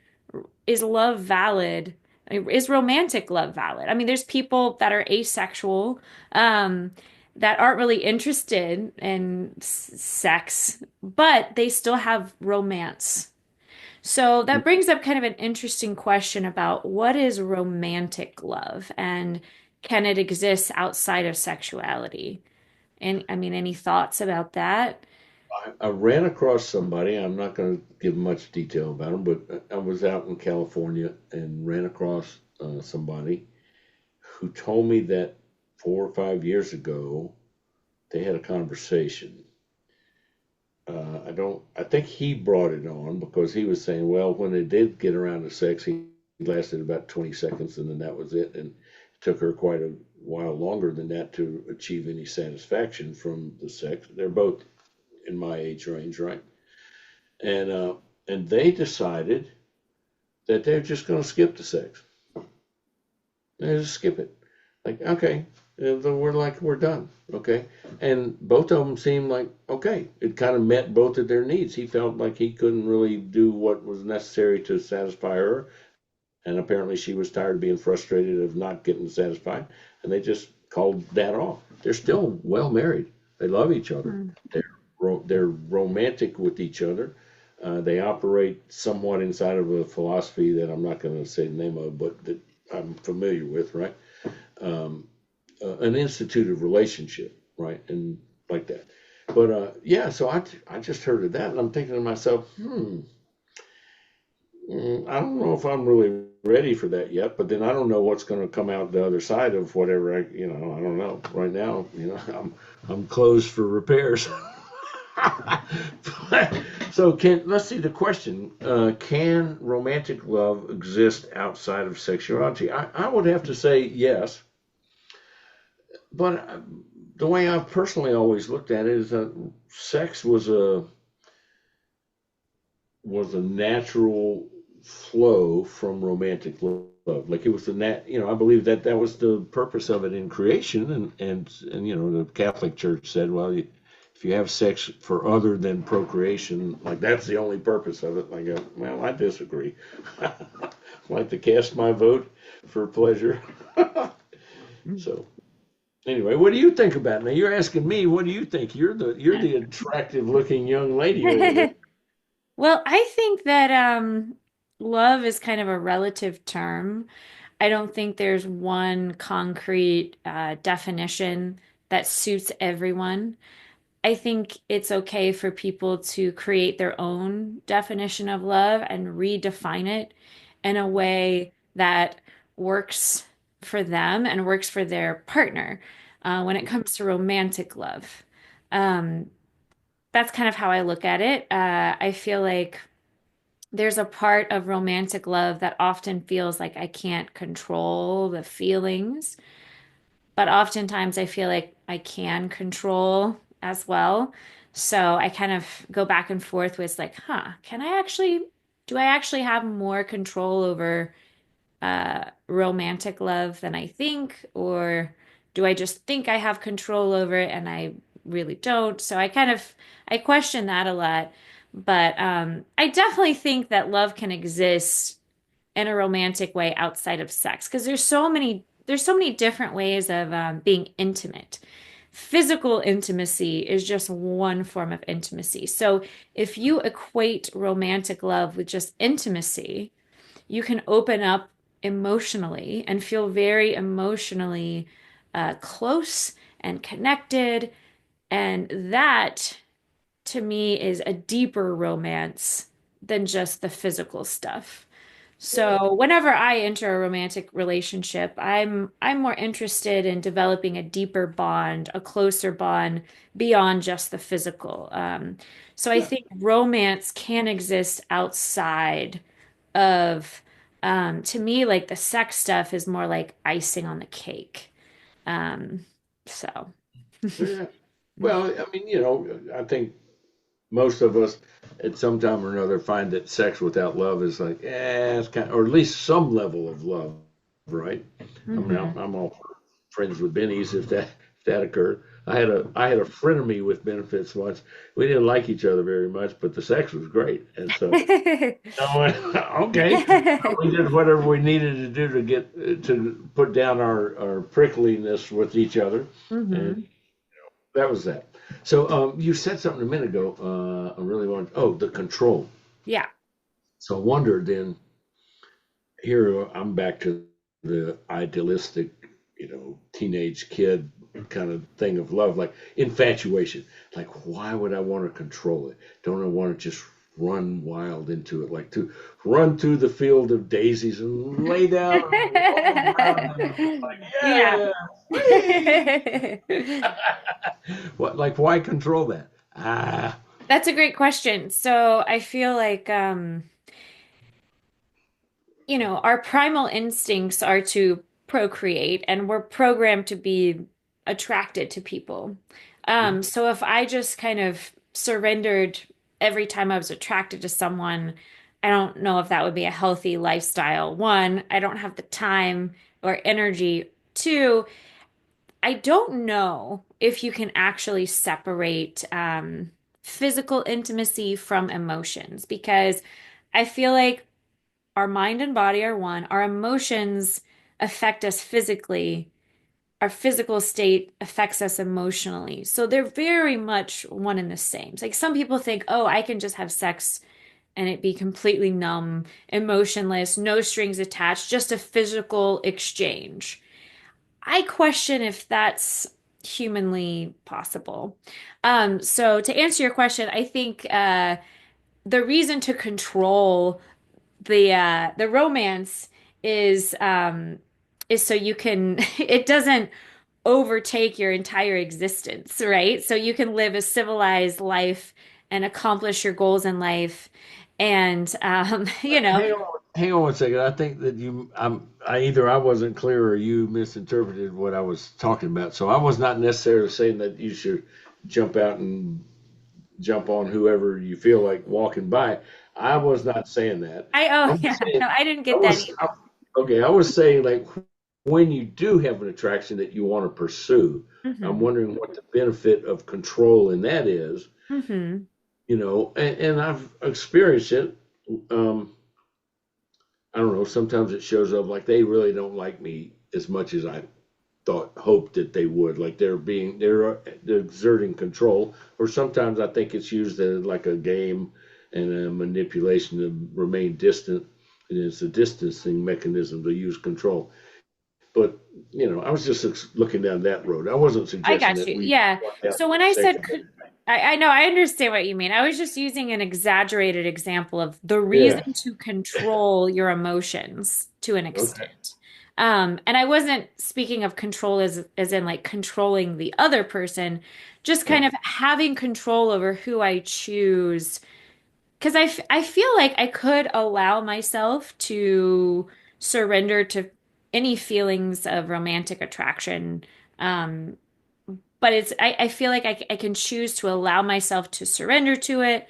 is love valid? Is romantic love valid? I mean, there's people that are asexual, um, that aren't really interested in sex, but they still have romance. So that brings up kind of an interesting question about what is romantic love and can it exist outside of sexuality? And I mean, any thoughts about that? I ran across somebody. I'm not going to give much detail about him, but I was out in California and ran across somebody who told me that 4 or 5 years ago they had a conversation. I don't. I think he brought it on because he was saying, well, when they did get around to sex, he lasted about 20 seconds, and then that was it. And it took her quite a while longer than that to achieve any satisfaction from the sex. They're both in my age range, right? And uh, and they decided that they're just going to skip the sex. They just skip it. Like, okay, we're done. Okay, and both of them seemed like okay. It kind of met both of their needs. He felt like he couldn't really do what was necessary to satisfy her, and apparently she was tired of being frustrated of not getting satisfied, and they just called that off. They're still well married. They love each other. Hmm. They're romantic with each other. They operate somewhat inside of a philosophy that I'm not going to say the name of, but that I'm familiar with, right? Um, an instituted relationship, right? And like that. But yeah, so I just heard of that, and I'm thinking to myself, I don't know if I'm really ready for that yet. But then I don't know what's going to come out the other side of whatever I don't know. Right now, I'm closed for repairs. So let's see the question. Can romantic love exist outside of sexuality? I would have to say yes, but the way I've personally always looked at it is that sex was a natural flow from romantic love. Like it was I believe that that was the purpose of it in creation, and the Catholic Church said, well, if you have sex for other than procreation, like that's the only purpose of it. I go, well, I disagree. I like to cast my vote for pleasure. So anyway, what do you think about it? Now you're asking me, what do you think? You're the attractive looking young lady over there. Well, I think that love is kind of a relative term. I don't think there's one concrete definition that suits everyone. I think it's okay for people to create their own definition of love and redefine it in a way that works for them and works for their partner when it comes to romantic love. Um, that's kind of how I look at it. I feel like there's a part of romantic love that often feels like I can't control the feelings, but oftentimes I feel like I can control as well. So I kind of go back and forth with like, do I actually have more control over romantic love than I think, or do I just think I have control over it and I really don't? So I question that a lot. But I definitely think that love can exist in a romantic way outside of sex because there's so many different ways of being intimate. Physical intimacy is just one form of intimacy. So if you equate romantic love with just intimacy, you can open up emotionally and feel very emotionally close and connected. And that to me is a deeper romance than just the physical stuff. So whenever I enter a romantic relationship, I'm more interested in developing a deeper bond, a closer bond beyond just the physical. So I Yeah. think romance can exist outside of, to me, like the sex stuff is more like icing on the cake. Um, so Yeah. Well, I mean, I think most of us at some time or another find that sex without love is like, it's kind or at least some level of love, right? I mean, Mhm. I'm all for friends with bennies if that occurred. I had a frenemy with benefits once. We didn't like each other very much, but the sex was great, and so okay, we did whatever we needed to do to get to put down our prickliness with each other, and hmm that was that. So you said something a minute ago. I really want. Oh, the control. Yeah. So I wonder then. Here I'm back to the idealistic, teenage kid kind of thing of love, like infatuation. Like, why would I want to control it? Don't I want to just run wild into it, like to run through the field of daisies and lay down and roll around and like, Yeah. yeah, whee! What, like, why control that? Ah, That's a great question. So I feel like our primal instincts are to procreate and we're programmed to be attracted to people. mhm. So if I just kind of surrendered every time I was attracted to someone, I don't know if that would be a healthy lifestyle. One, I don't have the time or energy. Two, I don't know if you can actually separate physical intimacy from emotions because I feel like our mind and body are one. Our emotions affect us physically. Our physical state affects us emotionally. So they're very much one and the same. It's like some people think, oh, I can just have sex and it be completely numb, emotionless, no strings attached, just a physical exchange. I question if that's humanly possible. So to answer your question, I think the reason to control the romance is so you can it doesn't overtake your entire existence, right? So you can live a civilized life and accomplish your goals in life and Hang on one second. I think that I wasn't clear or you misinterpreted what I was talking about. So I was not necessarily saying that you should jump out and jump on whoever you feel like walking by. I was not saying that. I I oh was yeah, saying no, I didn't I get that was either. I, okay. I was saying like when you do have an attraction that you want to pursue. I'm hmm wondering what the benefit of control in that is. hmm And I've experienced it. Um, I don't know. Sometimes it shows up like they really don't like me as much as I hoped that they would. Like they're exerting control. Or sometimes I think it's used as like a game and a manipulation to remain distant. And it's a distancing mechanism to use control. But I was just looking down that road. I wasn't I suggesting got that you. we Yeah. walk down So for when the I sake said of could, it. I know I understand what you mean. I was just using an exaggerated example of the Yeah. reason to control your emotions to an Okay. extent. And I wasn't speaking of control as in like controlling the other person, just kind Oh. of having control over who I choose. Because I feel like I could allow myself to surrender to any feelings of romantic attraction. Um, but I feel like I can choose to allow myself to surrender to it,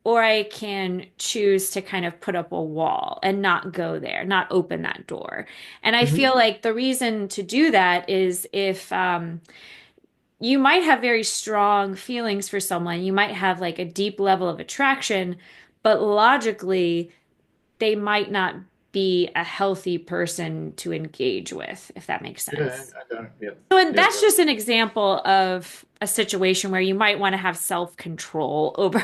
or I can choose to kind of put up a wall and not go there, not open that door. And I Mhm. feel like the reason to do that is if you might have very strong feelings for someone, you might have like a deep level of attraction, but logically, they might not. be a healthy person to engage with, if that makes Yeah, sense. I got it. Yep. So, and Yep. that's just an example of a situation where you might want to have self-control over.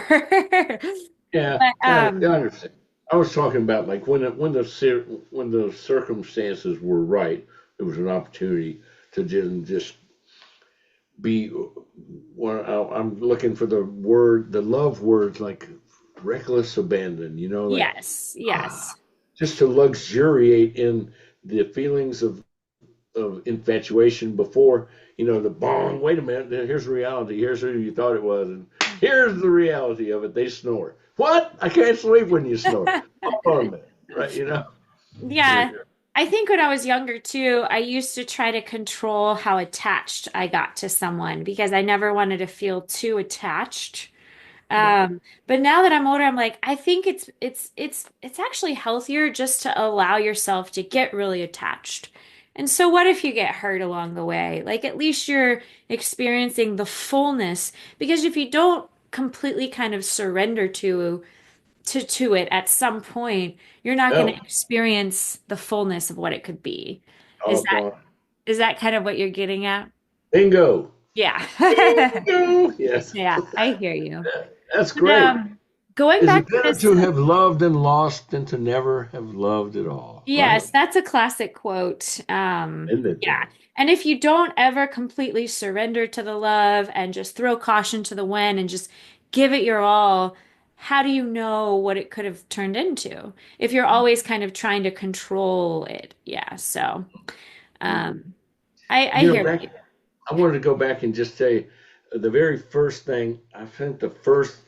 Yeah, But I understand. I was talking about like when the circumstances were right, there was an opportunity to just be. Well, I'm looking for the love words like reckless abandon. Like yes, ah, yes. just to luxuriate in the feelings of infatuation before the bong. Wait a minute, here's reality. Here's who you thought it was, and here's the reality of it. They snore. What? I can't sleep when you snore. Hold on a minute, right? Yeah. I think when I was younger too, I used to try to control how attached I got to someone because I never wanted to feel too attached. Right. But now that I'm older, I'm like, I think it's actually healthier just to allow yourself to get really attached. And so what if you get hurt along the way? Like at least you're experiencing the fullness because if you don't completely kind of surrender to it at some point, you're not going to No. experience the fullness of what it could be. Is Oh, that God. is that kind of what you're getting at? Bingo. Yeah. Bingo. Yes. Yeah, I hear you. That's But, great. going Is back it to better this, to have loved and lost than to never have loved at all? Right? yes, that's a classic quote. Isn't it Yeah. though? And if you don't ever completely surrender to the love and just throw caution to the wind and just give it your all, how do you know what it could have turned into? If you're always kind of trying to control it. Yeah. So, um, I hear Back. you. I wanted to go back and just say the very first thing, I think the first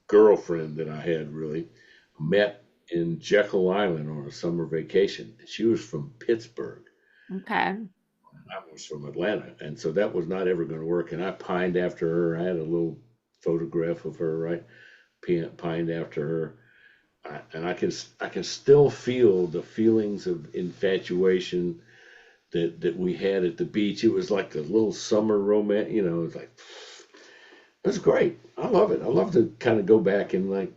girlfriend that I had really met in Jekyll Island on a summer vacation. She was from Pittsburgh. Okay. I was from Atlanta. And so that was not ever going to work. And I pined after her. I had a little photograph of her, right? Pined after her. And I can still feel the feelings of infatuation that we had at the beach. It was like a little summer romance, it's like it was great. I love it. I love to kind of go back and like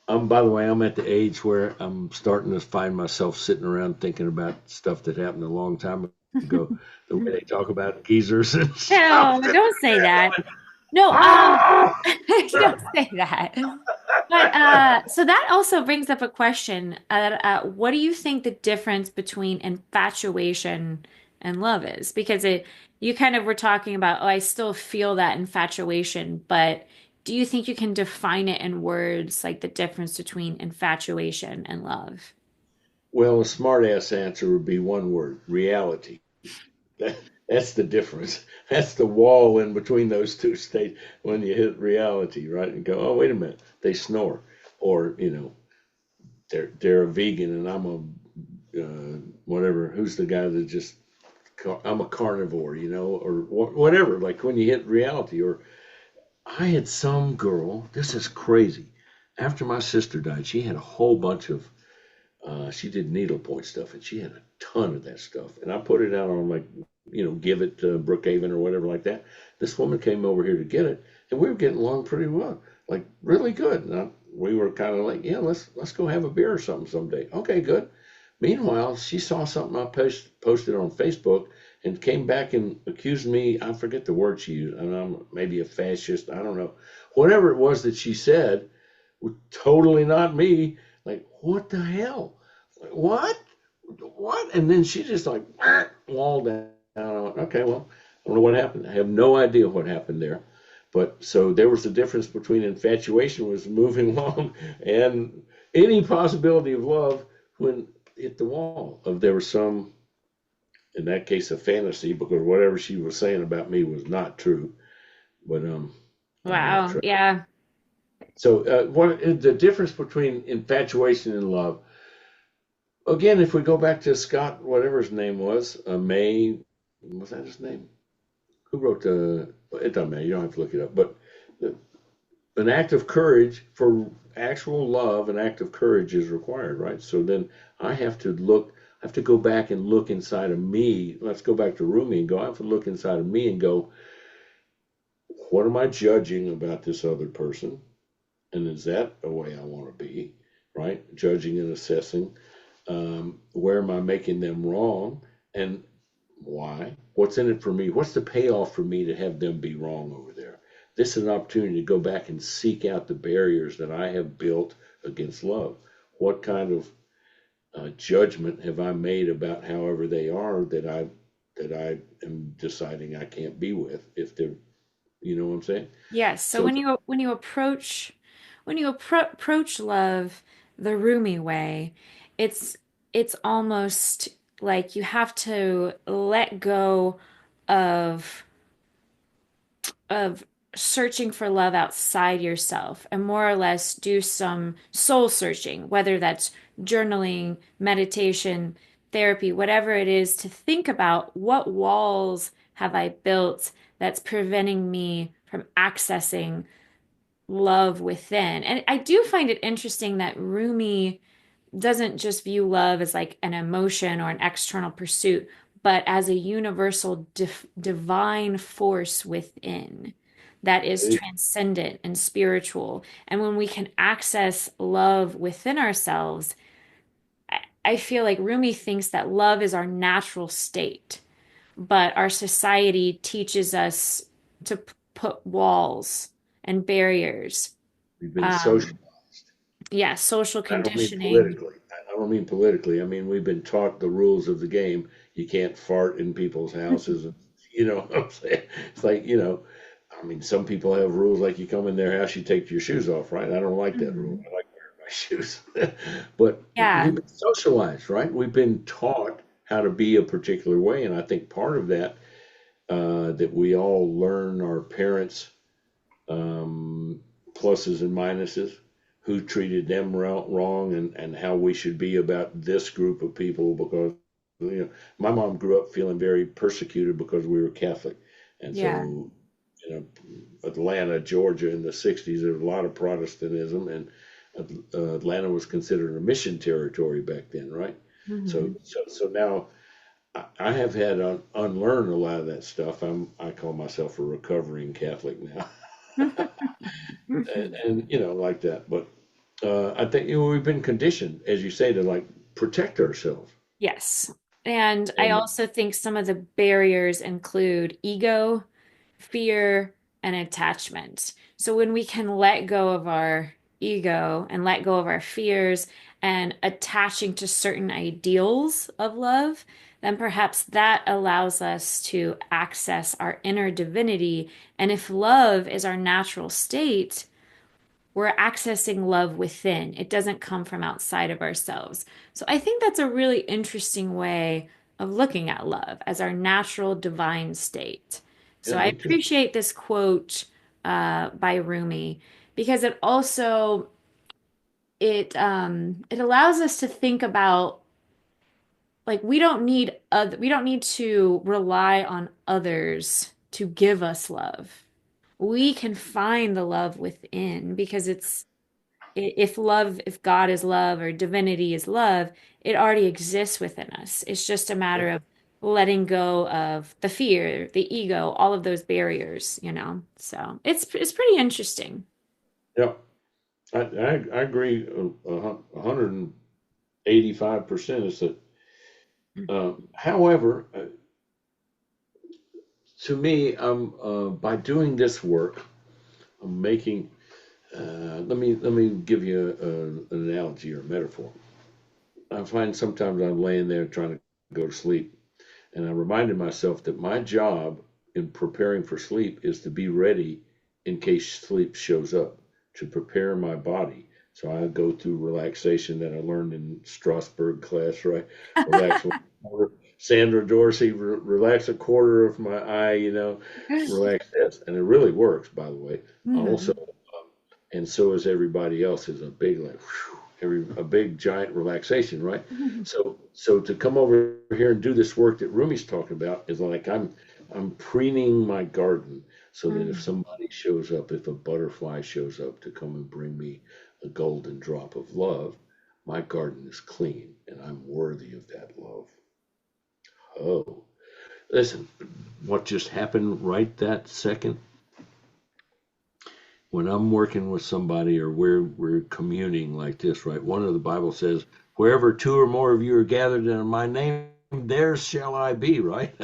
by the way, I'm at the age where I'm starting to find myself sitting around thinking about stuff that happened a long time ago. The way they talk about geezers and stuff. No, don't say that. No, Ah! don't say that. But so that also brings up a question. What do you think the difference between infatuation and love is? Because you kind of were talking about, oh, I still feel that infatuation, but do you think you can define it in words, like the difference between infatuation and love? Well, a smart ass answer would be one word: reality. That, that's the difference. That's the wall in between those two states when you hit reality, right? And go, oh, wait a minute, they snore, or they're a vegan and I'm a whatever. Who's the guy that just I'm a carnivore, or whatever. Like when you hit reality, or I had some girl. This is crazy. After my sister died, she had a whole bunch of she did needlepoint stuff, and she had a ton of that stuff. And I put it out on like, give it to Brookhaven or whatever like that. This woman came over here to get it, and we were getting along pretty well, like really good. And we were kind of like, yeah, let's go have a beer or something someday. Okay, good. Meanwhile, she saw something I posted on Facebook and came back and accused me. I forget the word she used, and I'm maybe a fascist. I don't know. Whatever it was that she said, was totally not me. Like, what the hell? What? What? And then she just like walled down. I went, okay, well, I don't know what happened. I have no idea what happened there. But so there was the difference between infatuation was moving along and any possibility of love when hit the wall. Of there was some, in that case, a fantasy because whatever she was saying about me was not true. But I'm off Wow. track. Yeah. So what is the difference between infatuation and love? Again, if we go back to Scott, whatever his name was, was that his name? Who wrote the? It doesn't matter. You don't have to look it up. But the, an act of courage for actual love, an act of courage is required, right? So then I have to look. I have to go back and look inside of me. Let's go back to Rumi and go. I have to look inside of me and go, what am I judging about this other person? And is that a way I want to be, right? Judging and assessing. Where am I making them wrong? And why? What's in it for me? What's the payoff for me to have them be wrong over there? This is an opportunity to go back and seek out the barriers that I have built against love. What kind of judgment have I made about however they are that I am deciding I can't be with if they're, you know what I'm saying? Yes. So So when you approach love the Rumi way, it's it's almost like you have to let go of of searching for love outside yourself and more or less do some soul searching, whether that's journaling, meditation, therapy, whatever it is, to think about what walls have I built that's preventing me from accessing love within. And I do find it interesting that Rumi doesn't just view love as like an emotion or an external pursuit, but as a universal divine force within that is transcendent and spiritual. And when we can access love within ourselves, I feel like Rumi thinks that love is our natural state, but our society teaches us to put walls and barriers. we've been social. Um, yeah, social I don't mean conditioning. politically. I don't mean politically. I mean we've been taught the rules of the game. You can't fart in people's houses. And, you know what I'm saying? It's like, I mean, some people have rules like you come in their house, you take your shoes off, right? I don't like that rule. Mhm. I like wearing my shoes. But Yeah, we've been socialized, right? We've been taught how to be a particular way. And I think part of that, that we all learn our parents' um, pluses and minuses, who treated them wrong, and how we should be about this group of people because my mom grew up feeling very persecuted because we were Catholic, and yeah. so Atlanta, Georgia in the 60s, there was a lot of Protestantism, and Atlanta was considered a mission territory back then, right? So Mhm. so now I have had to unlearn a lot of that stuff. I call myself a recovering Catholic now, and like that. But I think we've been conditioned, as you say, to like protect ourselves. Yes. And I And also think some of the barriers include ego, fear, and attachment. So when we can let go of our ego and let go of our fears and attaching to certain ideals of love, then perhaps that allows us to access our inner divinity. And if love is our natural state, we're accessing love within. It doesn't come from outside of ourselves. So I think that's a really interesting way of looking at love as our natural divine state. yeah, So I me too. appreciate this quote by Rumi because it also it allows us to think about like we don't need to rely on others to give us love. We can find the love within because if love, if God is love or divinity is love, it already exists within us. It's just a Yeah, matter of letting go of the fear, the ego, all of those barriers, you know. So it's pretty interesting. yeah. I agree 185%. Is that, however, to me, by doing this work, I'm making. Let me give you an analogy or a metaphor. I find sometimes I'm laying there trying to go to sleep, and I reminded myself that my job in preparing for sleep is to be ready in case sleep shows up, to prepare my body. So I go through relaxation that I learned in Strasbourg class, right? Relax one quarter. Sandra Dorsey, relax a quarter of my eye, relax this. And it really works, by the way. I also, Mhm. and so is everybody else, is a big, like, whew, a big giant relaxation, right? So to come over here and do this work that Rumi's talking about is like I'm preening my garden so that if Mhm. somebody shows up, if a butterfly shows up to come and bring me a golden drop of love, my garden is clean and I'm worthy of that love. Oh, listen, what just happened right that second when I'm working with somebody or we're communing like this, right? One of the Bible says wherever two or more of you are gathered in my name, there shall I be, right?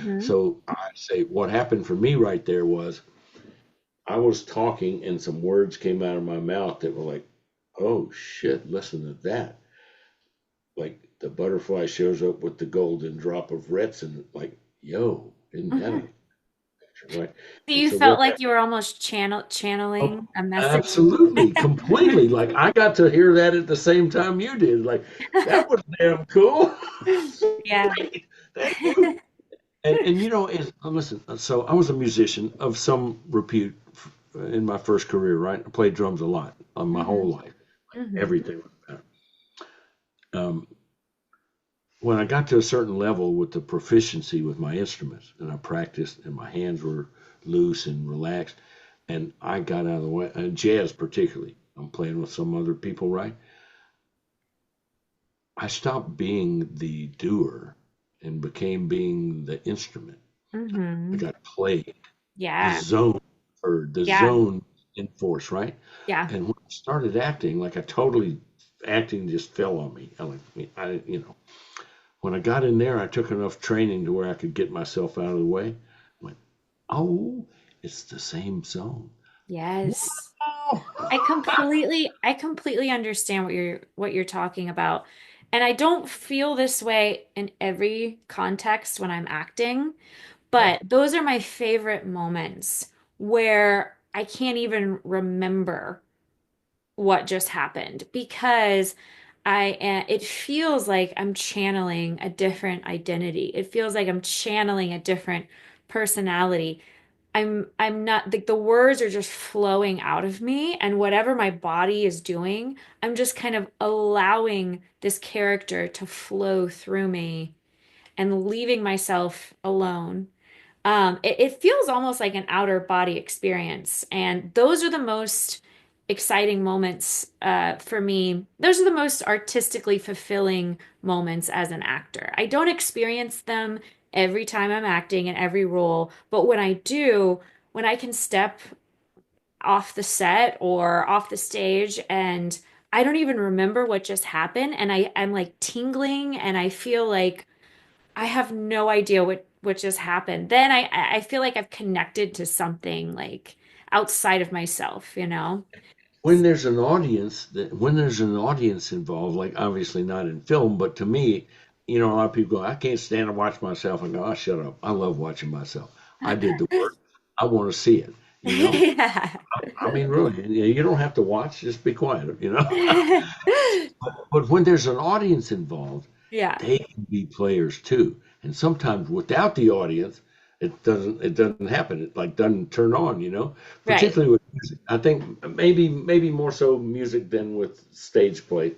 Hmm. So I say, what happened for me right there was I was talking and some words came out of my mouth that were like, oh shit, listen to that. Like the butterfly shows up with the golden drop of retin, like, yo, isn't that a Hmm. picture, right? So And you so felt what like that, you were almost oh, channeling a message. absolutely, completely. Like I got to hear that at the same time you did. Like that was damn cool. Yeah. Sweet. Thank you. And you know, listen, so I was a musician of some repute in my first career, right? I played drums a lot my Hmm. whole life. Hmm. Everything was about it. When I got to a certain level with the proficiency with my instruments, and I practiced, and my hands were loose and relaxed, and I got out of the way, and jazz particularly, I'm playing with some other people, right? I stopped being the doer and became being the instrument. I Hmm. got played. The Yeah. zone or the Yeah. zone in force, right? Yeah. And when I started acting, like I totally acting just fell on me. When I got in there, I took enough training to where I could get myself out of the way. I went, oh, it's the same zone. Yes. Wow. I completely understand what you're talking about. And I don't feel this way in every context when I'm acting, Yeah. but those are my favorite moments where I can't even remember what just happened because it feels like I'm channeling a different identity. It feels like I'm channeling a different personality. I'm not the words are just flowing out of me, and whatever my body is doing, I'm just kind of allowing this character to flow through me and leaving myself alone. It feels almost like an outer body experience, and those are the most exciting moments for me. Those are the most artistically fulfilling moments as an actor. I don't experience them every time I'm acting in every role, but when I do, when I can step off the set or off the stage and I don't even remember what just happened, and I'm like tingling, and I feel like I have no idea what just happened. Then I feel like I've connected to something like outside of myself, you know? When there's an audience involved, like obviously not in film, but to me, a lot of people go, I can't stand to watch myself. I go, oh, shut up. I love watching myself. I did the work. I want to see it, you know? Yeah. I mean, really, you don't have to watch, just be quiet. But when there's an audience involved, Yeah. they can be players too. And sometimes without the audience, it doesn't happen. It like doesn't turn on. Right. Particularly with music. I think maybe more so music than with stage play.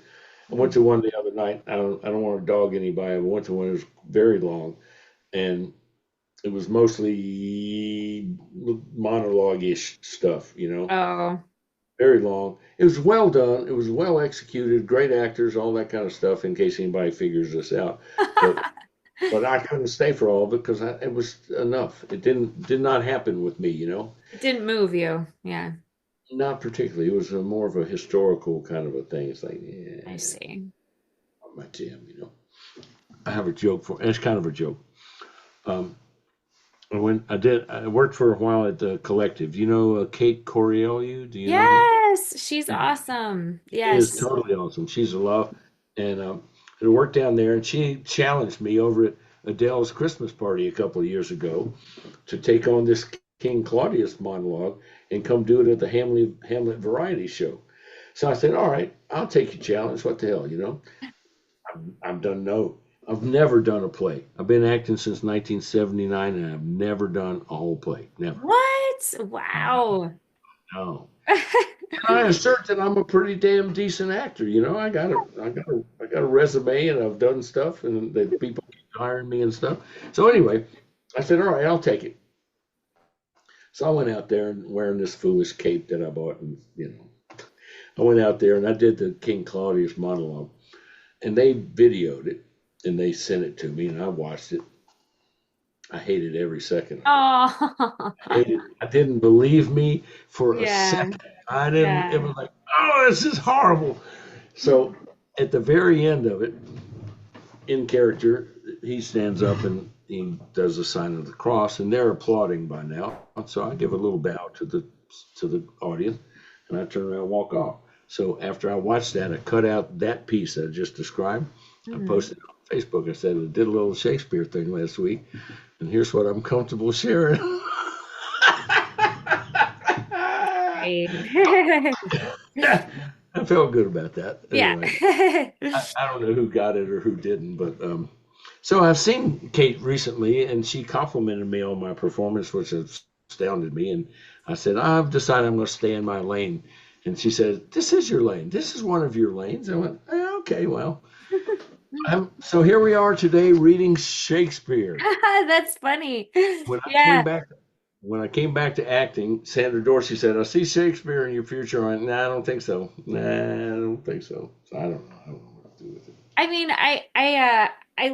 I went to one the other night. I don't want to dog anybody. I went to one that was very long, and it was mostly monologue-ish stuff. Oh. Very long. It was well done. It was well executed. Great actors, all that kind of stuff. In case anybody figures this out, but but I couldn't stay for all of it because it was enough. It did not happen with me. It didn't move you. Yeah, Not particularly. It was more of a historical kind of a thing. It's like, I yeah, see. not my jam. I have a joke for. It's kind of a joke. Um, when I worked for a while at the Collective. Kate Coriello? Do you know her? Yes, she's awesome. She is Yes. totally awesome. She's a love, and I worked down there, and she challenged me over at Adele's Christmas party a couple of years ago to take on this King Claudius monologue and come do it at the Hamlet Variety Show. So I said, "All right, I'll take your challenge. What the hell? I've done no. I've never done a play. I've been acting since 1979, and I've never done a whole play. Never. What? Wow. No. I assert that I'm a pretty damn decent actor. I got a resume, and I've done stuff, and that people keep hiring me and stuff. So anyway, I said, all right, I'll take it. So I went out there and wearing this foolish cape that I bought, and I went out there and I did the King Claudius monologue, and they videoed it and they sent it to me, and I watched it. I hated every second of it. Oh. I hated. I didn't believe me for a Yeah. second. I didn't. It Yeah. was like, oh, this is horrible. So at the very end of it, in character, he stands up and he does the sign of the cross, and they're applauding by now. So I give a little bow to the audience, and I turn around and walk off. So after I watched that, I cut out that piece I just described. I Mhm. posted it on Facebook. I said I did a little Shakespeare thing last week, and here's what I'm comfortable sharing. Great. I felt good about that. Yeah. Anyway, I don't know who got it or who didn't, but so I've seen Kate recently, and she complimented me on my performance, which astounded me. And I said, I've decided I'm going to stay in my lane. And she said, "This is your lane. This is one of your lanes." I went, "Okay, well." So here we are today reading Shakespeare. That's funny. When I came Yeah. back, when I came back to acting, Sandra Dorsey said, "I see Shakespeare in your future." I went, "Nah, I don't think so. Nah, I don't think so." So I don't know. I don't know what to do with it. I mean, I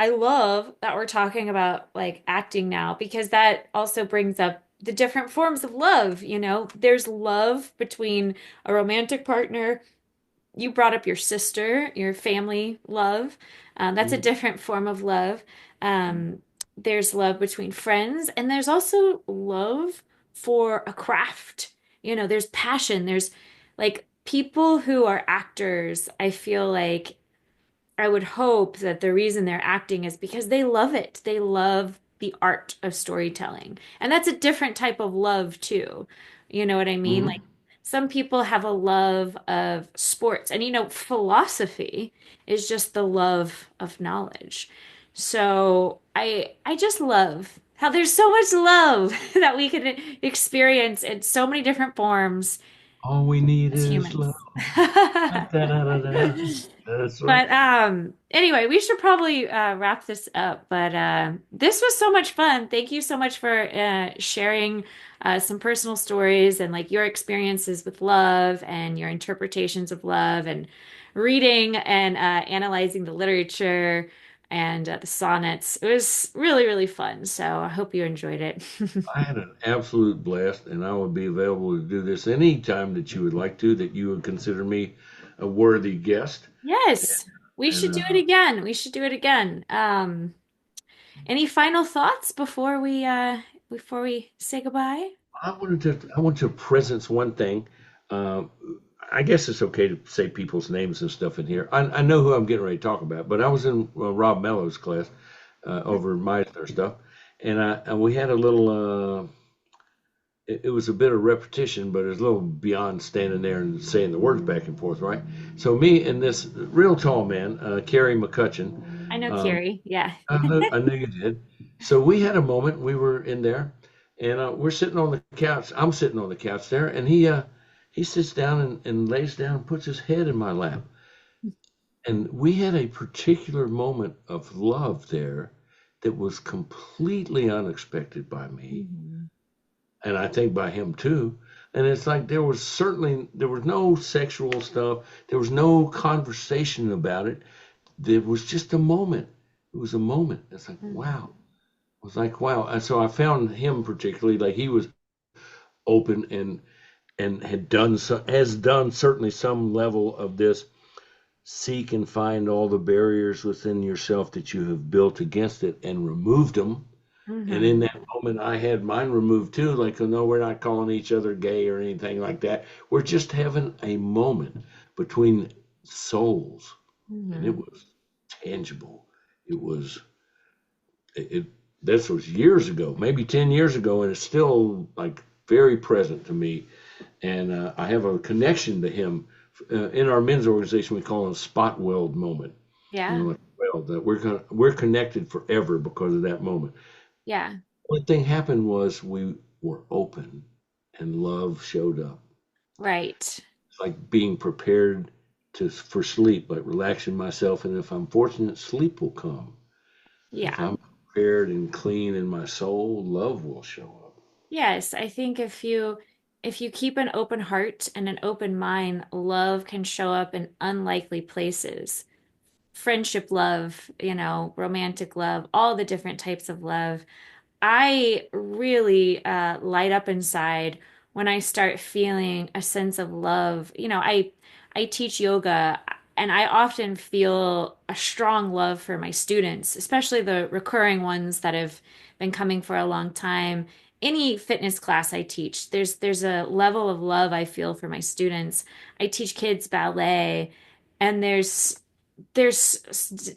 love that we're talking about like acting now because that also brings up the different forms of love, you know. There's love between a romantic partner. You brought up your sister, your family love. That's a Mm. different form of love. There's love between friends, and there's also love for a craft. You know, there's passion. There's like people who are actors, I feel like I would hope that the reason they're acting is because they love it. They love the art of storytelling. And that's a different type of love too. You know what I mean? Like Mhm. some people have a love of sports and you know, philosophy is just the love of knowledge. So I just love how there's so much love that we can experience in so many different forms All we need as is humans. love. Da-da-da-da. That's right. But anyway, we should probably wrap this up. But this was so much fun. Thank you so much for sharing some personal stories and like your experiences with love and your interpretations of love and reading and analyzing the literature and the sonnets. It was really, really fun. So I hope you enjoyed it. I had an absolute blast, and I would be available to do this any time that you would like to, that you would consider me a worthy guest. Yes, we And should do it again. We should do it again. Any final thoughts before we say goodbye? I want to presence one thing. Um, I guess it's okay to say people's names and stuff in here. I know who I'm getting ready to talk about, but I was in Rob Mellow's class over Meisner stuff, and we had a little. It was a bit of repetition, but it was a little beyond standing there and saying the words back and forth, right? So me and this real tall man, Kerry McCutcheon, I know um, Carrie. Yeah. I knew you did. So we had a moment. We were in there, and we're sitting on the couch. I'm sitting on the couch there, and he sits down and lays down and puts his head in my lap. And we had a particular moment of love there that was completely unexpected by me, Mhm. and I think by him too. And it's like there was no sexual stuff. There was no conversation about it. There was just a moment. It was a moment. It's like, Mhm. wow. I was like, wow. And so I found him particularly like he was open and has done certainly some level of this seek and find all the barriers within yourself that you have built against it and removed them. And in Mhm. that moment, I had mine removed too. Like, oh, no, we're not calling each other gay or anything like that. We're just having a moment between souls, and it Mhm. was tangible. It was it. This was years ago, maybe 10 years ago, and it's still like very present to me. And I have a connection to him. In our men's organization, we call it a spot weld moment. You Yeah. know, well, that we're connected forever because of that moment. Yeah. One thing happened was we were open and love showed up. Right. It's like being prepared for sleep, like relaxing myself, and if I'm fortunate, sleep will come. If Yeah. I'm prepared and clean in my soul, love will show up. Yes, I think if you keep an open heart and an open mind, love can show up in unlikely places. Friendship love, you know, romantic love, all the different types of love. I really light up inside when I start feeling a sense of love. You know, I teach yoga And I often feel a strong love for my students, especially the recurring ones that have been coming for a long time. Any fitness class I teach, there's a level of love I feel for my students. I teach kids ballet, and there's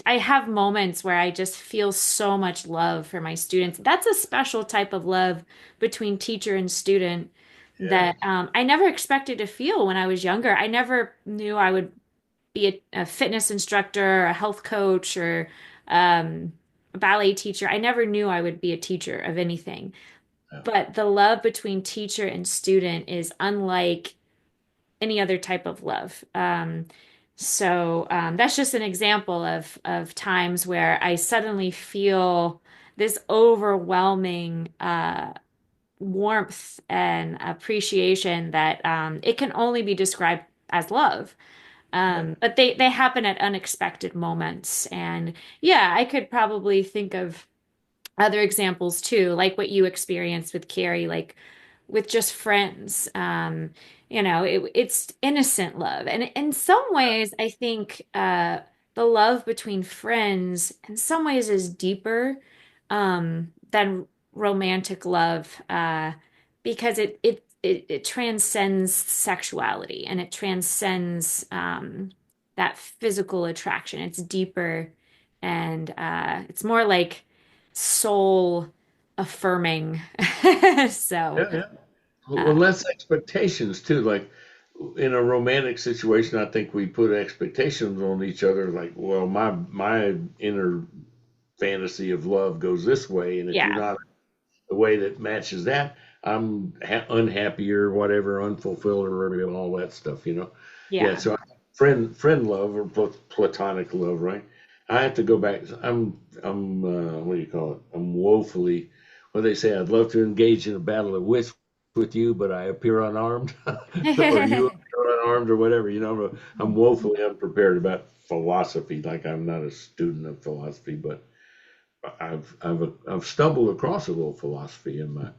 I have moments where I just feel so much love for my students. That's a special type of love between teacher and student Yeah. that I never expected to feel when I was younger. I never knew I would be a fitness instructor, a health coach, or a ballet teacher. I never knew I would be a teacher of anything. Yeah. But the love between teacher and student is unlike any other type of love. That's just an example of times where I suddenly feel this overwhelming warmth and appreciation that it can only be described as love. Yeah. But they happen at unexpected moments. And yeah, I could probably think of other examples too, like what you experienced with Carrie, like with just friends. It's innocent love. And in some ways, I think the love between friends in some ways is deeper than romantic love because it transcends sexuality and it transcends that physical attraction. It's deeper and it's more like soul affirming. So, Yeah. Yeah. Well, uh, less expectations too. Like in a romantic situation, I think we put expectations on each other. Like, well, my inner fantasy of love goes this way, and if you're yeah, not the way that matches that, I'm unhappy or whatever, unfulfilled or all that stuff. Yeah. yeah. So friend love or platonic love, right? I have to go back. I'm what do you call it? I'm woefully. What they say? I'd love to engage in a battle of wits with you, but I appear unarmed, or you appear unarmed, or whatever. I'm woefully unprepared about philosophy. Like I'm not a student of philosophy, but I've stumbled across a little philosophy in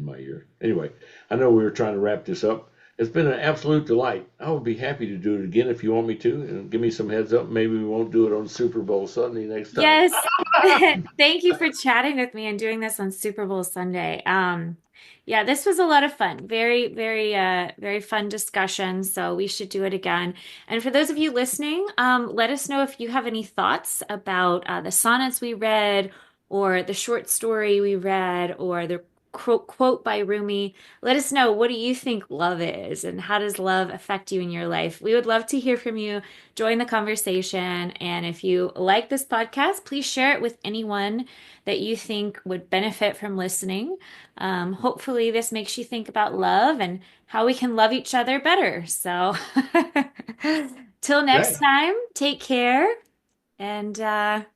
my year. Anyway, I know we were trying to wrap this up. It's been an absolute delight. I would be happy to do it again if you want me to, and give me some heads up. Maybe we won't do it on Super Bowl Sunday next time. Yes. Thank you for chatting with me and doing this on Super Bowl Sunday. Yeah, this was a lot of fun. Very, very, very fun discussion. So we should do it again. And for those of you listening, let us know if you have any thoughts about the sonnets we read, or the short story we read, or the quote by Rumi. Let us know, what do you think love is, and how does love affect you in your life? We would love to hear from you. Join the conversation. And if you like this podcast, please share it with anyone that you think would benefit from listening. Hopefully, this makes you think about love and how we can love each other better. So, till next Okay. time, take care and bye.